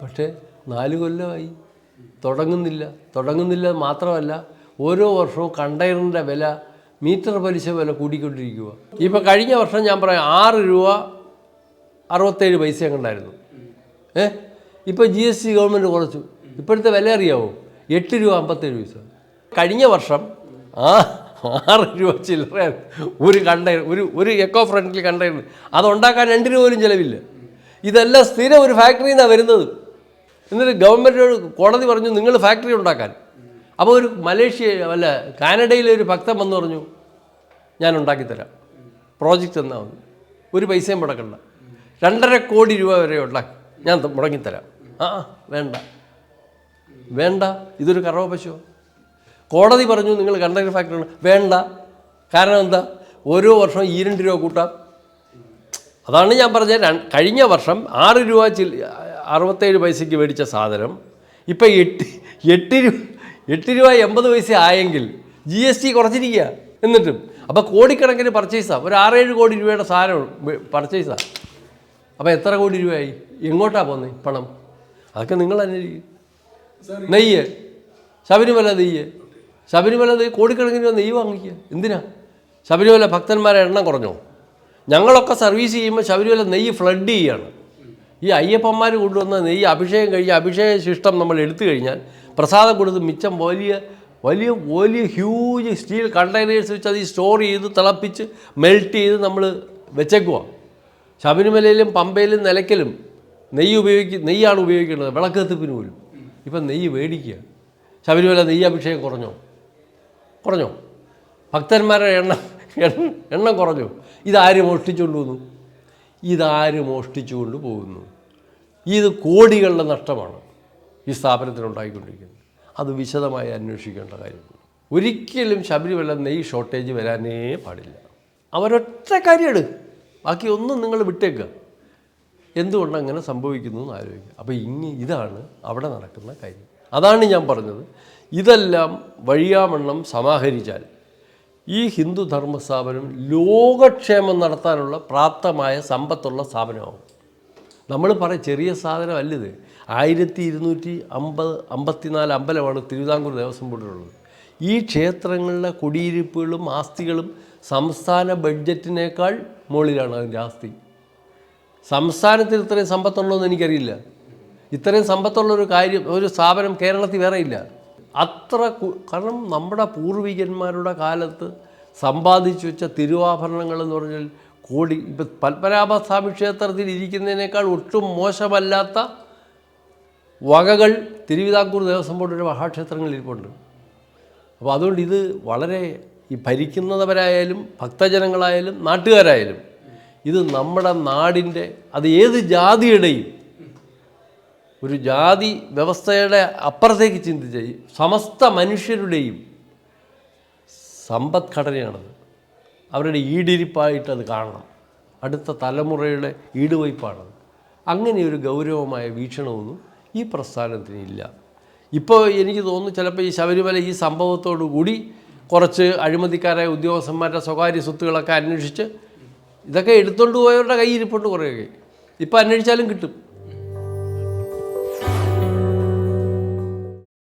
പക്ഷേ 4 കൊല്ലമായി തുടങ്ങുന്നില്ല. മാത്രമല്ല ഓരോ വർഷവും കണ്ടെയ്നറിൻ്റെ വില മീറ്റർ പലിശ വില കൂടിക്കൊണ്ടിരിക്കുക. ഇപ്പോൾ കഴിഞ്ഞ വർഷം ഞാൻ പറയാം 6 രൂപ 67 പൈസ ഉണ്ടായിരുന്നു. ഇപ്പോൾ GST ഗവൺമെൻറ് കുറച്ചു. ഇപ്പോഴത്തെ വില അറിയാമോ? 8 രൂപ 57 പൈസ. കഴിഞ്ഞ വർഷം 6 രൂപ ചില്ലറ ഒരു കണ്ടെയ്നർ, ഒരു എക്കോ ഫ്രണ്ട്ലി കണ്ടെയ്നർ. അതുണ്ടാക്കാൻ 2 രൂപ പോലും ചിലവില്ല. ഇതെല്ലാം സ്ഥിരം ഒരു ഫാക്ടറിയിൽ നിന്നാണ് വരുന്നത്. എന്നിട്ട് ഗവൺമെൻറ്റിനോട് കോടതി പറഞ്ഞു നിങ്ങൾ ഫാക്ടറി ഉണ്ടാക്കാൻ. അപ്പോൾ ഒരു കാനഡയിലെ ഒരു ഭക്തൻ വന്ന് പറഞ്ഞു, ഞാൻ ഉണ്ടാക്കിത്തരാം, പ്രോജക്റ്റ് എന്നാൽ മതി, ഒരു പൈസയും മുടക്കണ്ട, 2.5 കോടി രൂപ വരെ ഉണ്ടാക്കി ഞാൻ മുടങ്ങിത്തരാം. വേണ്ട, ഇതൊരു കറവ പശു. കോടതി പറഞ്ഞു നിങ്ങൾ കണ്ടെയ്നർ ഫാക്ടറി വേണ്ട. കാരണം എന്താ? ഓരോ വർഷവും 2 രൂപ കൂട്ടാം. അതാണ് ഞാൻ പറഞ്ഞത്. കഴിഞ്ഞ വർഷം 6 രൂപ 67 പൈസയ്ക്ക് മേടിച്ച സാധനം ഇപ്പം 8 രൂപ 80 പൈസ ആയെങ്കിൽ GST കുറച്ചിരിക്കുക. എന്നിട്ടും അപ്പോൾ കോടിക്കണക്കിന് പർച്ചേസാണ്, ഒരു 6-7 കോടി രൂപയുടെ സാധനം പർച്ചേസാണ്. അപ്പോൾ എത്ര കോടി രൂപയായി? എങ്ങോട്ടാണ് പോകുന്നത് പണം? അതൊക്കെ നിങ്ങൾ അന്വേഷിക്കും. നെയ്യ്, ശബരിമല നെയ്യ് കോടിക്കണക്കിന് നെയ്യ് വാങ്ങിക്കുക. എന്തിനാ? ശബരിമല ഭക്തന്മാരെ എണ്ണം കുറഞ്ഞോ? ഞങ്ങളൊക്കെ സർവീസ് ചെയ്യുമ്പോൾ ശബരിമല നെയ്യ് ഫ്ലഡ് ചെയ്യുകയാണ്. ഈ അയ്യപ്പന്മാർ കൊണ്ടുവന്ന നെയ്യ് അഭിഷേകം കഴിഞ്ഞ് അഭിഷേക ശിഷ്ടം നമ്മൾ എടുത്തു കഴിഞ്ഞാൽ പ്രസാദം കൊടുത്ത് മിച്ചം വലിയ ഹ്യൂജ് സ്റ്റീൽ കണ്ടെയ്നേഴ്സ് വെച്ച് അത് സ്റ്റോർ ചെയ്ത് തിളപ്പിച്ച് മെൽറ്റ് ചെയ്ത് നമ്മൾ വെച്ചേക്കുക. ശബരിമലയിലും പമ്പയിലും നിലയ്ക്കലും നെയ്യാണ് ഉപയോഗിക്കേണ്ടത്, വിളക്ക് കത്തിപ്പിന് പോലും. ഇപ്പം നെയ്യ് മേടിക്കുക. ശബരിമല നെയ്യ് അഭിഷേകം കുറഞ്ഞോ? ഭക്തന്മാരുടെ എണ്ണം കുറഞ്ഞു. ഇതാര് മോഷ്ടിച്ചുകൊണ്ട് പോകുന്നു? ഇത് കോടികളുടെ നഷ്ടമാണ് ഈ സ്ഥാപനത്തിനുണ്ടായിക്കൊണ്ടിരിക്കുന്നത്. അത് വിശദമായി അന്വേഷിക്കേണ്ട കാര്യമാണ്. ഒരിക്കലും ശബരിമല നെയ്യ് ഷോർട്ടേജ് വരാനേ പാടില്ല. അവരൊറ്റ കാര്യമാണ്, ബാക്കി ഒന്നും നിങ്ങൾ വിട്ടേക്കുക. എന്തുകൊണ്ട് അങ്ങനെ സംഭവിക്കുന്നു എന്ന് ആലോചിക്കുക. അപ്പോൾ ഇതാണ് അവിടെ നടക്കുന്ന കാര്യം. അതാണ് ഞാൻ പറഞ്ഞത്. ഇതെല്ലാം വഴിയാമണ്ണം സമാഹരിച്ചാൽ ഈ ഹിന്ദു ധർമ്മ സ്ഥാപനം ലോകക്ഷേമം നടത്താനുള്ള പ്രാപ്തമായ സമ്പത്തുള്ള സ്ഥാപനമാകും. നമ്മൾ ചെറിയ സാധനമല്ലിത്. 1254 അമ്പലമാണ് തിരുവിതാംകൂർ ദേവസ്വം ബോർഡിലുള്ളത്. ഈ ക്ഷേത്രങ്ങളിലെ കുടിയിരിപ്പുകളും ആസ്തികളും സംസ്ഥാന ബഡ്ജറ്റിനേക്കാൾ മുകളിലാണ് അതിൻ്റെ ആസ്തി. സംസ്ഥാനത്തിൽ ഇത്രയും സമ്പത്തുള്ളതെന്ന് എനിക്കറിയില്ല. ഇത്രയും സമ്പത്തുള്ളൊരു ഒരു സ്ഥാപനം കേരളത്തിൽ വേറെ ഇല്ല. കാരണം നമ്മുടെ പൂർവികന്മാരുടെ കാലത്ത് സമ്പാദിച്ചു വെച്ച തിരുവാഭരണങ്ങളെന്ന് പറഞ്ഞാൽ കോടി. ഇപ്പം പത്മനാഭസ്വാമി ക്ഷേത്രത്തിൽ ഇരിക്കുന്നതിനേക്കാൾ ഒട്ടും മോശമല്ലാത്ത വകകൾ തിരുവിതാംകൂർ ദേവസ്വം ബോർഡിൻ്റെ മഹാക്ഷേത്രങ്ങളിൽ ഇരിപ്പുണ്ട്. അപ്പോൾ അതുകൊണ്ട് ഇത് വളരെ ഈ ഭരിക്കുന്നവരായാലും ഭക്തജനങ്ങളായാലും നാട്ടുകാരായാലും ഇത് നമ്മുടെ നാടിൻ്റെ, അത് ഏത് ജാതിയുടെയും ഒരു ജാതി വ്യവസ്ഥയുടെ അപ്പുറത്തേക്ക് ചിന്തിച്ച സമസ്ത മനുഷ്യരുടെയും സമ്പദ്ഘടനയാണത്. അവരുടെ ഈടിരിപ്പായിട്ടത് കാണണം. അടുത്ത തലമുറയുടെ ഈടുവയ്പ്പാണത്. അങ്ങനെയൊരു ഗൗരവമായ വീക്ഷണമൊന്നും ഈ പ്രസ്ഥാനത്തിനില്ല. ഇപ്പോൾ എനിക്ക് തോന്നുന്നു ചിലപ്പോൾ ഈ ശബരിമല ഈ സംഭവത്തോടു കൂടി കുറച്ച് അഴിമതിക്കാരായ ഉദ്യോഗസ്ഥന്മാരുടെ സ്വകാര്യ സ്വത്തുകളൊക്കെ അന്വേഷിച്ച് ഇതൊക്കെ എടുത്തുകൊണ്ട് പോയവരുടെ കയ്യിരിപ്പുണ്ട് കുറേയൊക്കെ. ഇപ്പോൾ അന്വേഷിച്ചാലും കിട്ടും.